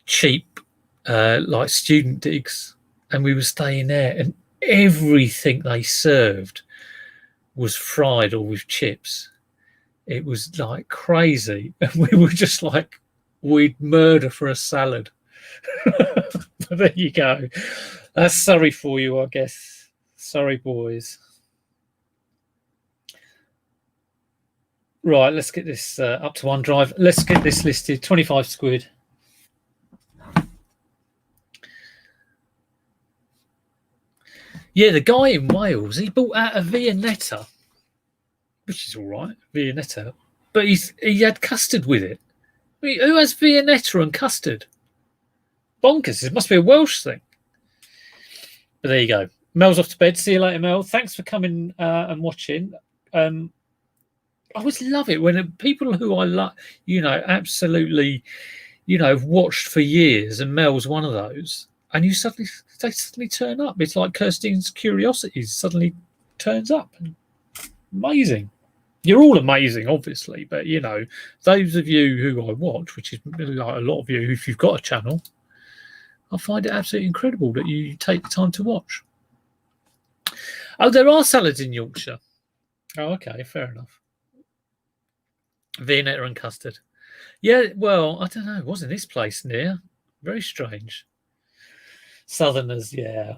Speaker 1: cheap like student digs, and we were staying there, and everything they served was fried or with chips. It was like crazy, and we were just like, we'd murder for a salad. But there you go. That's Surrey for you, I guess. Sorry, boys. Right, let's get this up to OneDrive. Let's get this listed. 25 quid. Yeah, the guy in Wales, he bought out a Viennetta, which is all right, Viennetta, but he had custard with it. I mean, who has Viennetta and custard? Bonkers. It must be a Welsh thing. But there you go. Mel's off to bed. See you later, Mel. Thanks for coming and watching. I always love it when people who I love, you know, absolutely, you know, have watched for years, and Mel's one of those, and they suddenly turn up. It's like Kirstein's Curiosities suddenly turns up. Amazing. You're all amazing, obviously, but you know, those of you who I watch, which is like a lot of you, if you've got a channel, I find it absolutely incredible that you take the time to watch. Oh, there are salads in Yorkshire. Oh, okay, fair enough. Viennetta and custard. Yeah, well, I don't know. Wasn't this place near? Very strange. Southerners, yeah.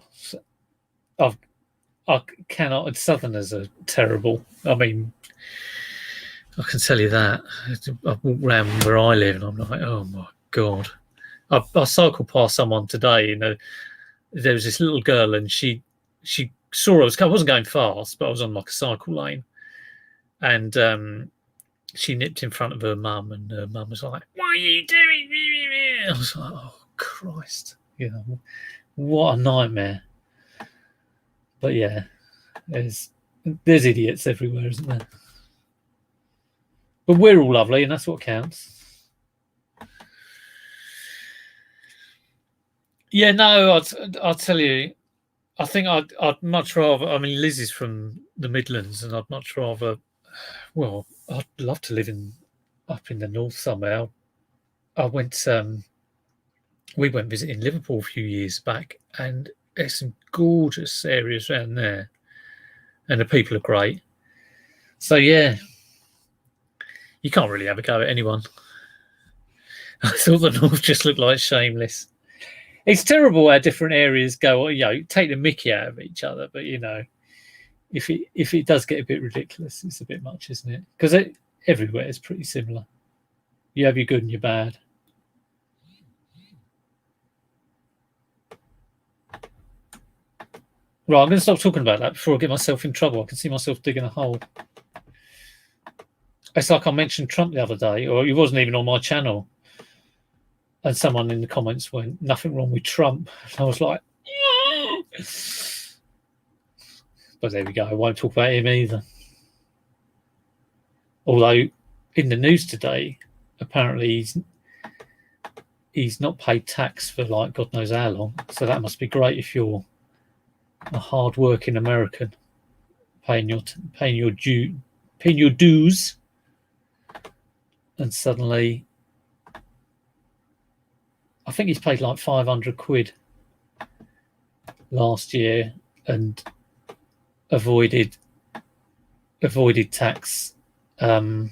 Speaker 1: I cannot. Southerners are terrible. I mean, I can tell you that. I walk around where I live and I'm like, oh my God. I cycled past someone today, there was this little girl and she saw I wasn't going fast, but I was on like a cycle lane. And she nipped in front of her mum and her mum was like, what are you doing? I was like, oh Christ. You know, what a nightmare. But yeah, there's idiots everywhere, isn't there? But we're all lovely, and that's what counts. Yeah, no, I'll tell you, I think I'd much rather. I mean, Liz is from the Midlands, and I'd much rather. Well, I'd love to live up in the north somewhere. I went. We went visiting Liverpool a few years back, and there's some gorgeous areas around there, and the people are great. So yeah, you can't really have a go at anyone. I thought the north just looked like Shameless. It's terrible how different areas go. You know, take the mickey out of each other, but you know, if it does get a bit ridiculous, it's a bit much, isn't it? Because everywhere is pretty similar. You have your good and your bad. Right, I'm going to stop talking about that before I get myself in trouble. I can see myself digging a hole. It's like I mentioned Trump the other day, or he wasn't even on my channel. And someone in the comments went, nothing wrong with Trump. And I was like, yeah. But there we go. I won't talk about him either. Although in the news today, apparently he's not paid tax for like God knows how long. So that must be great if you're a hard-working American paying your dues, and suddenly, I think he's paid like 500 quid last year and avoided tax like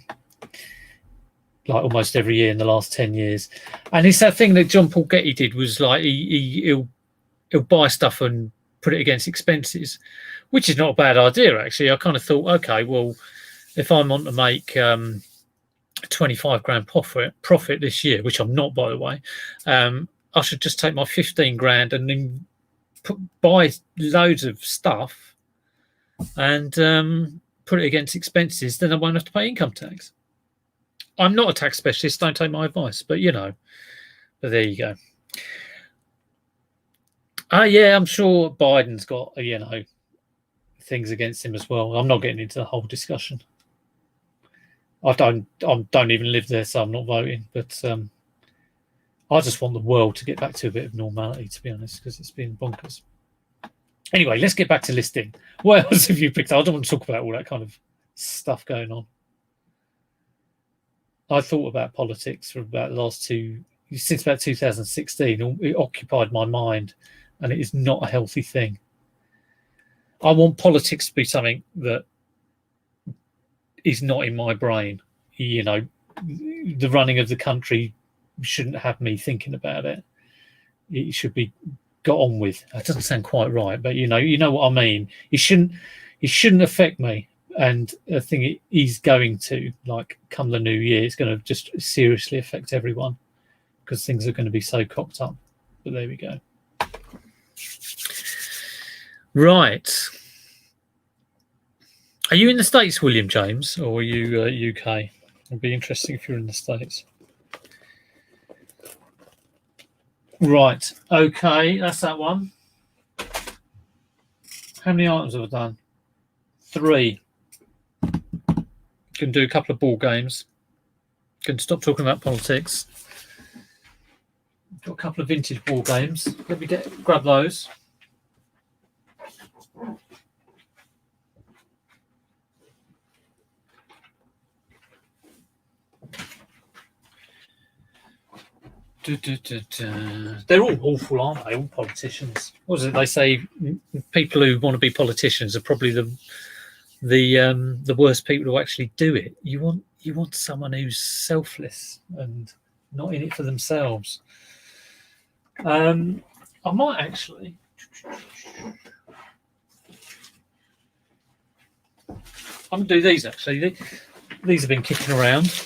Speaker 1: almost every year in the last 10 years. And it's that thing that John Paul Getty did, was like he'll buy stuff and put it against expenses, which is not a bad idea, actually. I kind of thought, okay, well, if I'm on to make 25 grand profit this year, which I'm not, by the way, I should just take my 15 grand and then buy loads of stuff and put it against expenses. Then I won't have to pay income tax. I'm not a tax specialist, don't take my advice, but you know, but there you go. Yeah, I'm sure Biden's got, you know, things against him as well. I'm not getting into the whole discussion. I don't even live there, so I'm not voting. But I just want the world to get back to a bit of normality, to be honest, because it's been bonkers. Anyway, let's get back to listing. What else have you picked up? I don't want to talk about all that kind of stuff going on. I thought about politics for about since about 2016. It occupied my mind, and it is not a healthy thing. I want politics to be something that is not in my brain. You know, the running of the country shouldn't have me thinking about it. It should be got on with. That doesn't sound quite right, but you know what I mean. It shouldn't affect me. And I think he's going to, like, come the new year, it's going to just seriously affect everyone because things are going to be so cocked up. But there we go. Right. Are you in the States, William James, or are you UK? It'd be interesting if you're in the States. Right. Okay, that's that one. How many items have I done? 3. Can do a couple of ball games. Can stop talking about politics. Got a couple of vintage ball games. Let me grab those. They're all awful, aren't they? All politicians. What is it they say? People who want to be politicians are probably the worst people who actually do it. You want someone who's selfless and not in it for themselves. I might actually. I'm going to do these actually. These have been kicking around.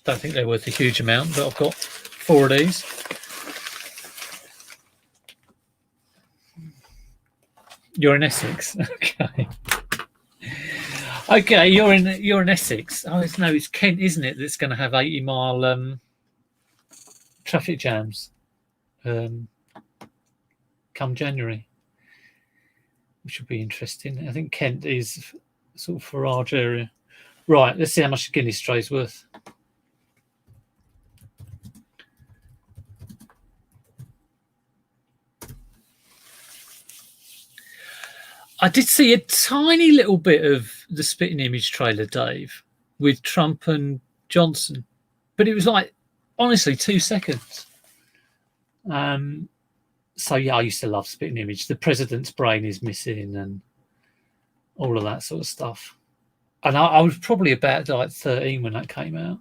Speaker 1: Don't think they're worth a huge amount, but I've got 4 of these. You're in Essex, okay. Okay, you're in Essex. Oh, it's Kent, isn't it? That's going to have 80-mile traffic jams come January, which will be interesting. I think Kent is sort of Farage area. Right, let's see how much a Guinness tray's worth. I did see a tiny little bit of the Spitting Image trailer, Dave, with Trump and Johnson, but it was like, honestly, 2 seconds. So yeah, I used to love Spitting Image. The president's brain is missing and all of that sort of stuff. And I was probably about like 13 when that came out.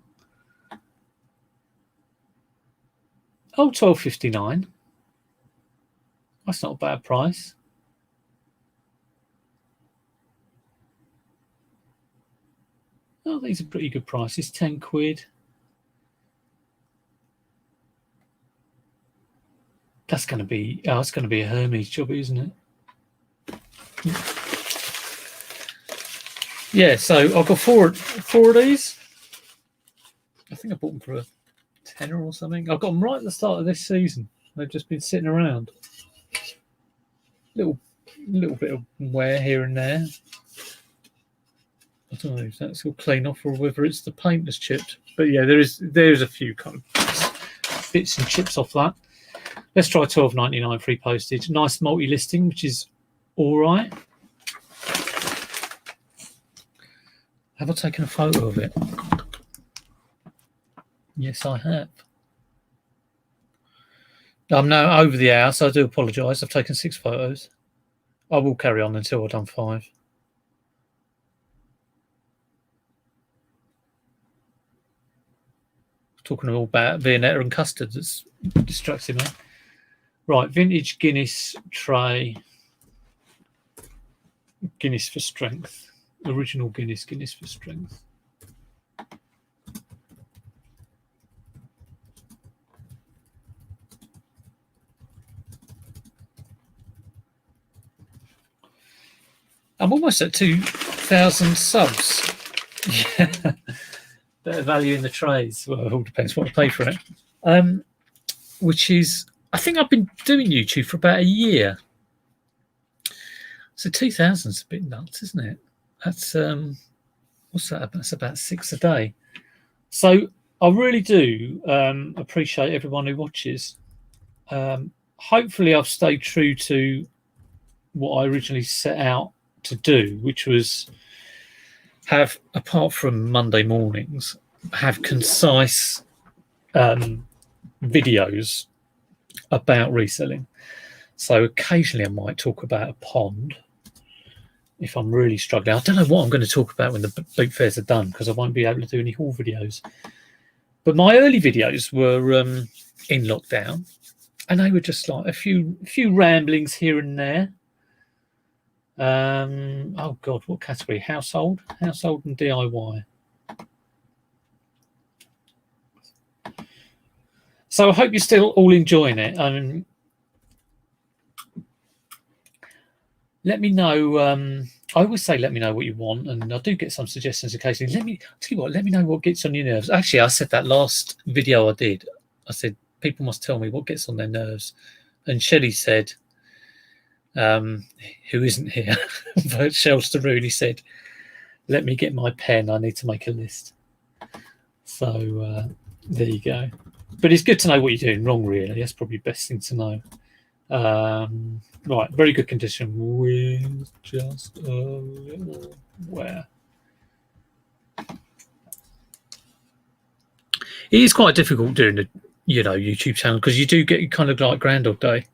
Speaker 1: Oh, $12.59. That's not a bad price. Oh, these are pretty good prices. 10 quid. That's going to be. Oh, it's going to be a Hermes job, isn't it? Yeah. So I've got four of these. I think I bought them for a tenner or something. I got them right at the start of this season. They've just been sitting around. Little bit of wear here and there. I don't know if that's all clean off or whether it's the paint that's chipped. But yeah, there's a few kind of bits and chips off that. Let's try $12.99 free postage. Nice multi-listing, which is all right. Have I taken a photo of it? Yes, I have. I'm now over the hour, so I do apologise. I've taken 6 photos. I will carry on until I've done 5. Talking all about Viennetta and custard, that's distracting me. Right, vintage Guinness tray. Guinness for strength. Original Guinness for strength. I'm almost at 2,000 subs. Yeah. Better value in the trays. Well, it all depends what I pay for it. Which is, I think I've been doing YouTube for about a year. So 2,000's a bit nuts, isn't it? That's what's that? That's about 6 a day. So I really do appreciate everyone who watches. Hopefully I've stayed true to what I originally set out to do, which was have, apart from Monday mornings, have concise videos about reselling. So occasionally I might talk about a pond if I'm really struggling. I don't know what I'm going to talk about when the boot fairs are done, because I won't be able to do any haul videos. But my early videos were in lockdown, and they were just like a few ramblings here and there. Oh God, what category? Household and DIY. So I hope you're still all enjoying it. Let me know. I always say, let me know what you want, and I do get some suggestions occasionally. Let me know what gets on your nerves. Actually, I said that last video I did. I said people must tell me what gets on their nerves, and Shelley said, who isn't here, but Shell Staroon, said, let me get my pen. I need to make a list. So there you go. But it's good to know what you're doing wrong, really. That's probably the best thing to know. Right, very good condition with just a little wear. It is quite difficult doing a YouTube channel because you do get kind of like Groundhog Day.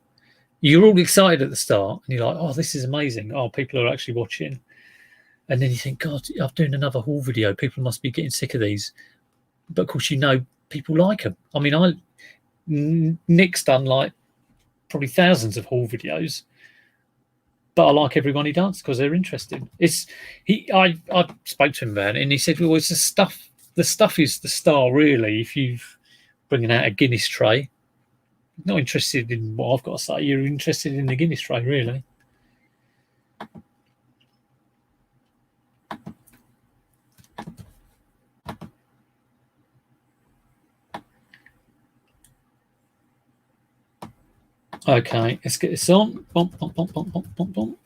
Speaker 1: You're all excited at the start and you're like, oh, this is amazing. Oh, people are actually watching. And then you think, God, I'm doing another haul video. People must be getting sick of these. But of course, people like them. I mean, Nick's done like probably thousands of haul videos, but I like everyone he does because they're interesting. I spoke to him about it and he said, well, it's the stuff. The stuff is the star, really. If you're bringing out a Guinness tray, not interested in what I've got to say. You're interested in the Guinness tray, really. Okay, let's get this on. Bump, bump, bump, bump, bump, bump, bump.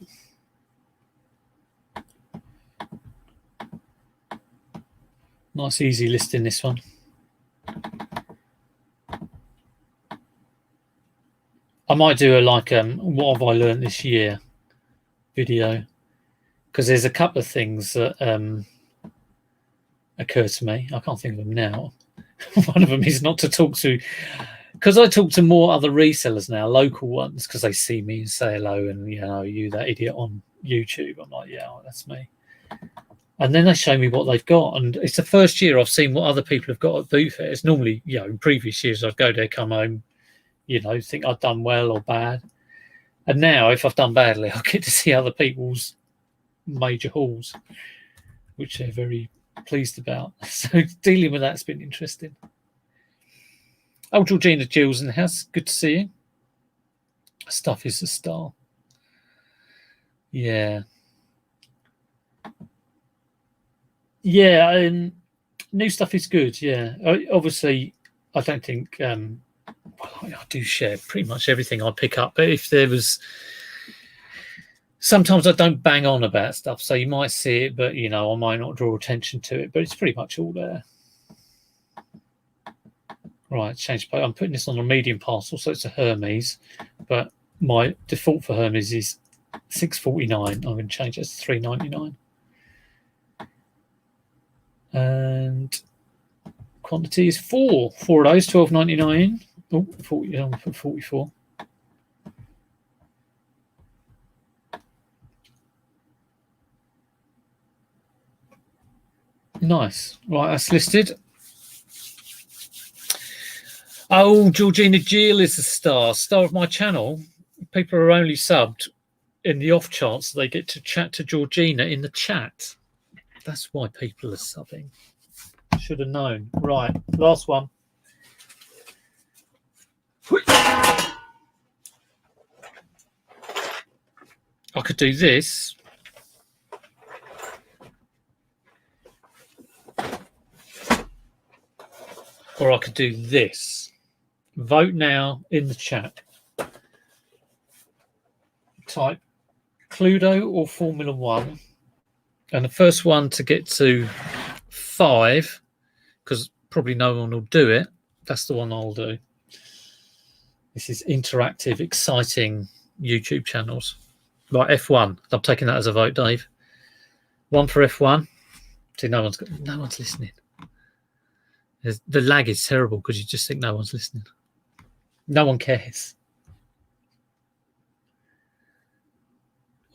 Speaker 1: Nice, easy listing, this one. I might do a what have I learned this year video, because there's a couple of things that occur to me. I can't think of them now. One of them is not to talk to, because I talk to more other resellers now, local ones, because they see me and say hello and, you that idiot on YouTube. I'm like, yeah, that's me. And then they show me what they've got. And it's the first year I've seen what other people have got at booth fairs. Normally, in previous years, I'd go there, come home, think I've done well or bad. And now, if I've done badly, I'll get to see other people's major hauls, which they're very pleased about. So dealing with that's been interesting. Oh, Georgina Gills in the house. Good to see you. Stuff is a star. Yeah. Yeah, new stuff is good, yeah. Obviously, I don't think... I do share pretty much everything I pick up, but if there was... Sometimes I don't bang on about stuff, so you might see it, but, I might not draw attention to it, but it's pretty much all there. Right, change. I'm putting this on a medium parcel, so it's a Hermes, but my default for Hermes is $6.49. I'm going to change it to $3.99. And quantity is 4 of those, $12.99. Oh, 40, I'll put 44. Nice. Right, that's listed. Oh, Georgina Gill is the star of my channel. People are only subbed in the off chance they get to chat to Georgina in the chat. That's why people are subbing. Should have known. Right, last one. I could do this. Or I could do this. Vote now in the chat. Type Cluedo or Formula One. And the first one to get to 5, because probably no one will do it, that's the one I'll do. This is interactive, exciting YouTube channels. Like F1. I'm taking that as a vote, Dave. 1 for F1. See, no one's listening. The lag is terrible because you just think no one's listening. No one cares.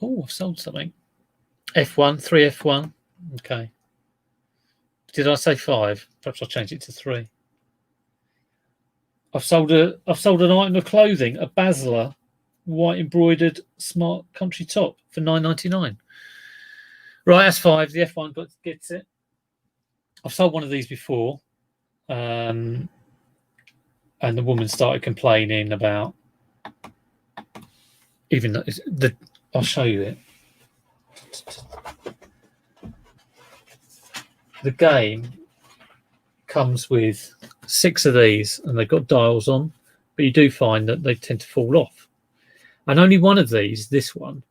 Speaker 1: Oh, I've sold something. F1, 3 F1. Okay. Did I say 5? Perhaps I'll change it to 3. I've sold an item of clothing, a Basler white embroidered smart country top for $9.99. Right, that's 5. The F1 but gets it. I've sold one of these before. And the woman started complaining about even I'll show you it. The game comes with 6 of these and they've got dials on, but you do find that they tend to fall off. And only one of these, this one,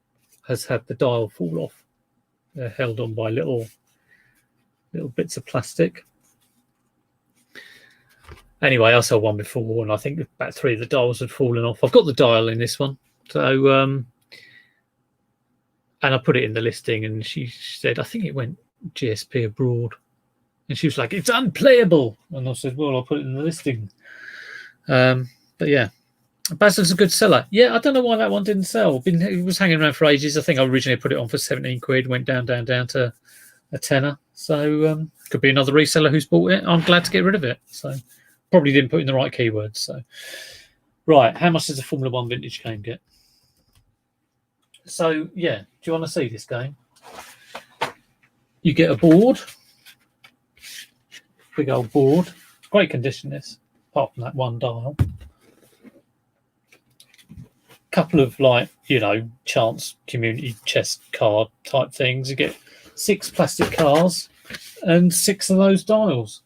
Speaker 1: has had the dial fall off. They're held on by little bits of plastic. Anyway, I saw one before, and I think about 3 of the dials had fallen off. I've got the dial in this one, so and I put it in the listing, and she said, I think it went GSP abroad. And she was like, "It's unplayable." And I said, "Well, I'll put it in the listing." But yeah, Basil's a good seller. Yeah, I don't know why that one didn't sell. It was hanging around for ages. I think I originally put it on for 17 quid, went down to a tenner. So could be another reseller who's bought it. I'm glad to get rid of it. So probably didn't put in the right keywords. So right, how much does a Formula One vintage game get? So yeah, do you want to see this game? You get a board, big old board, great condition. This, apart from that one dial. Couple of chance community chest card type things. You get 6 plastic cars and 6 of those dials,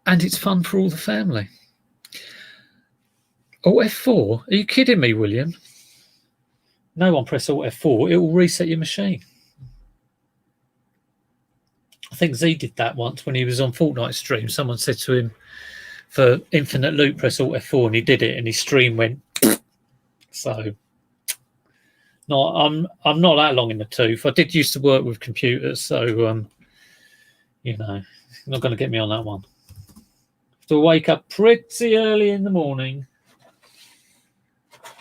Speaker 1: and it's fun for all the family. Oh, F4? Are you kidding me, William? No one press Alt F4. It will reset your machine. I think Z did that once when he was on Fortnite stream. Someone said to him, for infinite loop, press Alt F4, and he did it, and his stream went. So, no, I'm not that long in the tooth. I did used to work with computers, so you're not going to get me on that one. So wake up pretty early in the morning.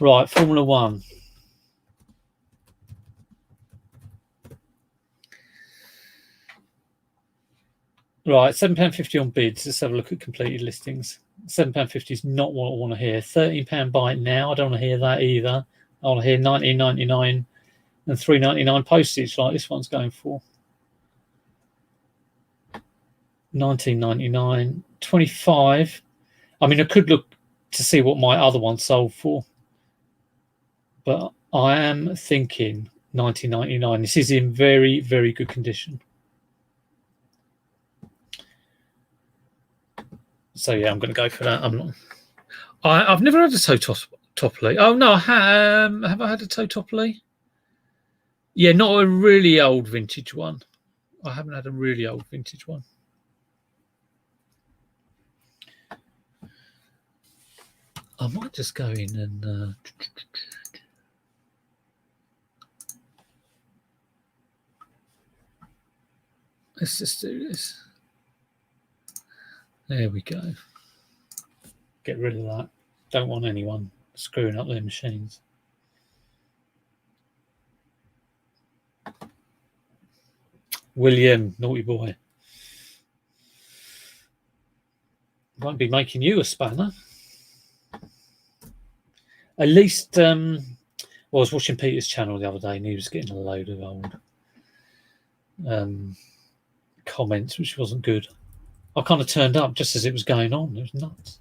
Speaker 1: Right, Formula One. Right, £7.50 on bids. Let's have a look at completed listings. £7.50 is not what I want to hear. £13 buy it now. I don't want to hear that either. I want to hear £19.99 and £3.99 postage, like this one's going for. £19.99, £25. I mean, I could look to see what my other one sold for, but I am thinking £19.99. This is in very, very good condition. So yeah, I'm going to go for that. I've never had a toe Topley. Oh no, have I had a toe Topley? Yeah, not a really old vintage one. I haven't had a really old vintage one. I might just go in and let's just do this. There we go. Get rid of that. Don't want anyone screwing up their machines. William, naughty boy. Won't be making you a spanner. At least, I was watching Peter's channel the other day and he was getting a load of old comments, which wasn't good. I kind of turned up just as it was going on. It was nuts.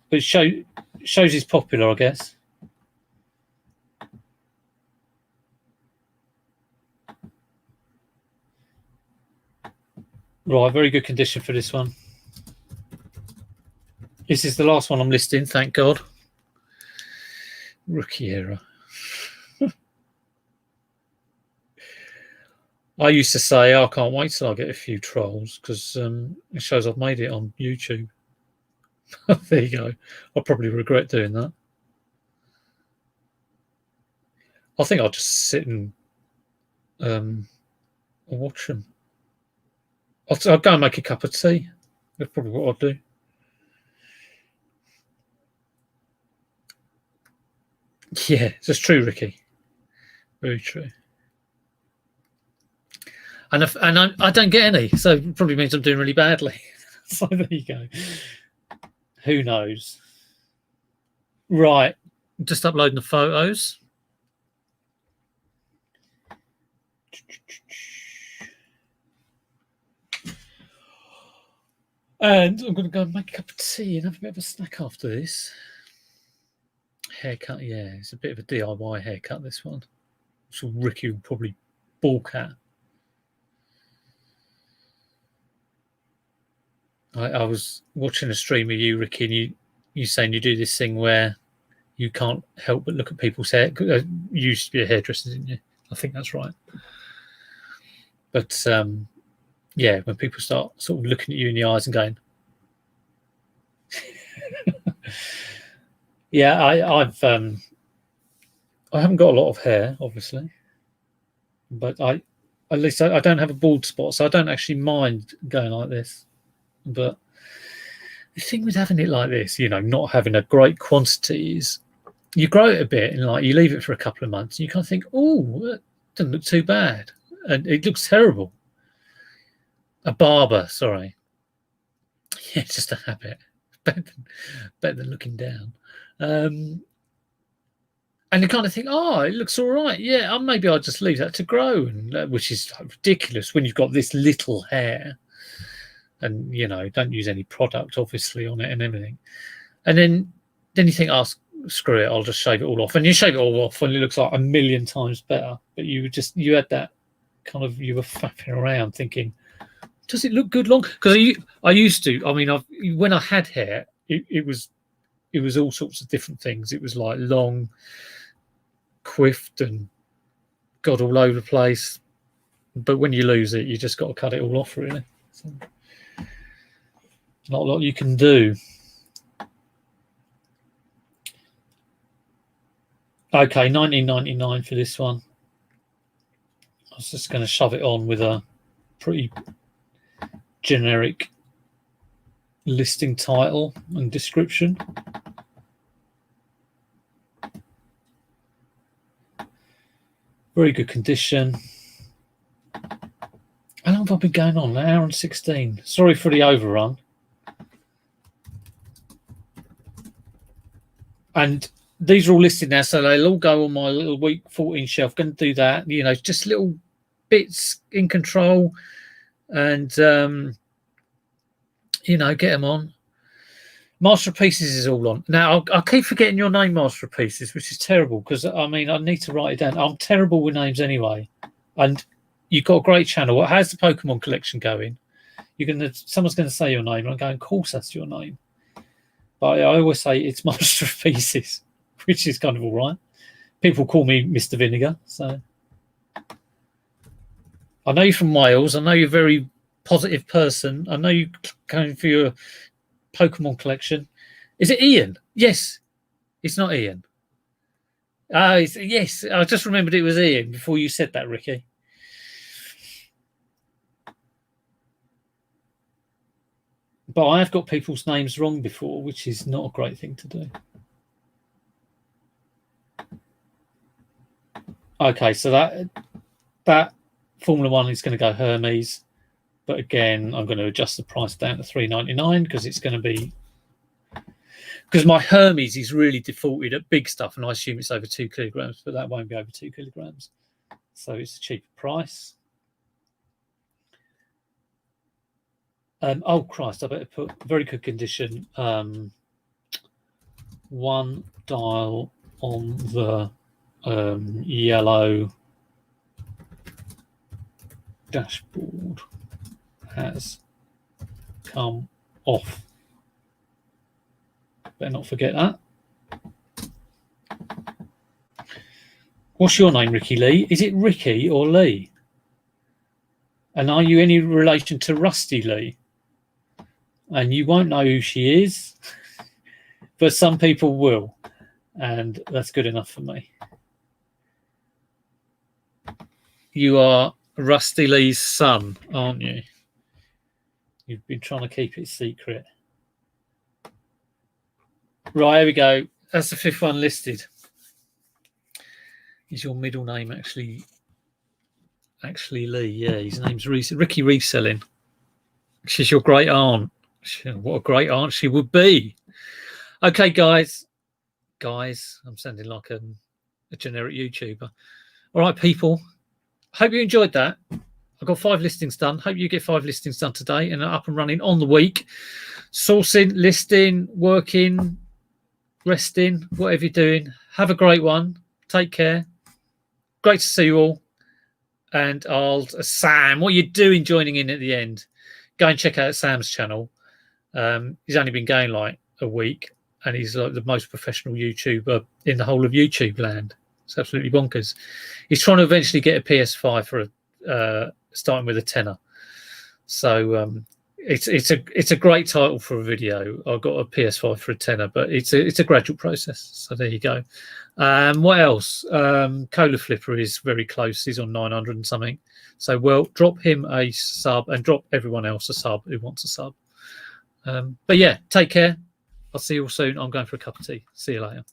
Speaker 1: But it shows he's popular, I guess. Right, very good condition for this one. This is the last one I'm listing, thank God. Rookie era. I used to say, I can't wait till I get a few trolls because it shows I've made it on YouTube. There you go. I'll probably regret doing that. I think I'll just sit and watch them. I'll go and make a cup of tea. That's probably what I'll do. Yeah, that's true, Ricky. Very true. And I don't get any, so it probably means I'm doing really badly. So there you go. Who knows? Right, just uploading the photos. And I'm going to go and make a cup of tea and have a bit of a snack after this. Haircut, yeah, it's a bit of a DIY haircut, this one. So Ricky will probably balk at. I was watching a stream of you, Ricky, and you saying you do this thing where you can't help but look at people's hair. You used to be a hairdresser, didn't you? I think that's right. But yeah, when people start sort of looking at you in the eyes and going, yeah, I haven't got a lot of hair, obviously. But at least I don't have a bald spot, so I don't actually mind going like this. But the thing with having it like this, not having a great quantity is you grow it a bit and like you leave it for a couple of months and you kind of think, oh, it doesn't look too bad. And it looks terrible. A barber, sorry. Yeah, it's just a habit. Better than looking down. And you kind of think, oh, it looks all right. Yeah, maybe I'll just leave that to grow, which is ridiculous when you've got this little hair. And, don't use any product, obviously, on it and everything. And then you think, oh, screw it, I'll just shave it all off. And you shave it all off and it looks like a million times better. But you had that kind of, you were faffing around thinking, does it look good long? Because I used to, when I had hair, it was all sorts of different things. It was like long, quiffed and got all over the place. But when you lose it, you just got to cut it all off, really. So, not a lot you can do. Okay, 19.99 for this one. I was just going to shove it on with a pretty generic listing title and description. Very good condition. How long have I been going on? An hour and 16. Sorry for the overrun. And these are all listed now, so they'll all go on my little week 14 shelf. Going to do that, just little bits in control and, get them on. Master of Pieces is all on. Now, I keep forgetting your name, Master of Pieces, which is terrible because, I need to write it down. I'm terrible with names anyway. And you've got a great channel. How's the Pokemon collection going? Someone's going to say your name. And I'm going, of course, that's your name. But I always say it's Master of Pieces, which is kind of all right. People call me Mr. Vinegar. So I know you're from Wales. I know you're a very positive person. I know you're going for your Pokemon collection. Is it Ian? Yes. It's not Ian. Yes. I just remembered it was Ian before you said that, Ricky. But I have got people's names wrong before, which is not a great thing to do. Okay, so that Formula One is going to go Hermes. But again, I'm going to adjust the price down to $3.99 because it's going to be... Because my Hermes is really defaulted at big stuff, and I assume it's over 2 kilograms, but that won't be over 2 kilograms. So it's a cheaper price. Oh, Christ, I better put very good condition. One dial on the yellow dashboard has come off. Better not forget that. What's your name, Ricky Lee? Is it Ricky or Lee? And are you any relation to Rusty Lee? And you won't know who she is, but some people will. And that's good enough for me. You are Rusty Lee's son, aren't you? You've been trying to keep it secret. Right, here we go. That's the 5th one listed. Is your middle name actually Lee? Yeah, his name's Ricky Reselling. She's your great aunt. What a great aunt she would be. Okay, guys, I'm sounding like a generic YouTuber. All right, people. Hope you enjoyed that. I've got 5 listings done. Hope you get 5 listings done today and are up and running on the week. Sourcing, listing, working, resting, whatever you're doing. Have a great one. Take care. Great to see you all. And Sam, what are you doing joining in at the end? Go and check out Sam's channel. He's only been going like a week, and he's like the most professional YouTuber in the whole of YouTube land. It's absolutely bonkers. He's trying to eventually get a PS5 for starting with a tenner. So it's a great title for a video. I've got a PS5 for a tenner, but it's a gradual process. So there you go. What else? Cola Flipper is very close. He's on 900 and something. So well, drop him a sub and drop everyone else a sub who wants a sub. But yeah, take care. I'll see you all soon. I'm going for a cup of tea. See you later.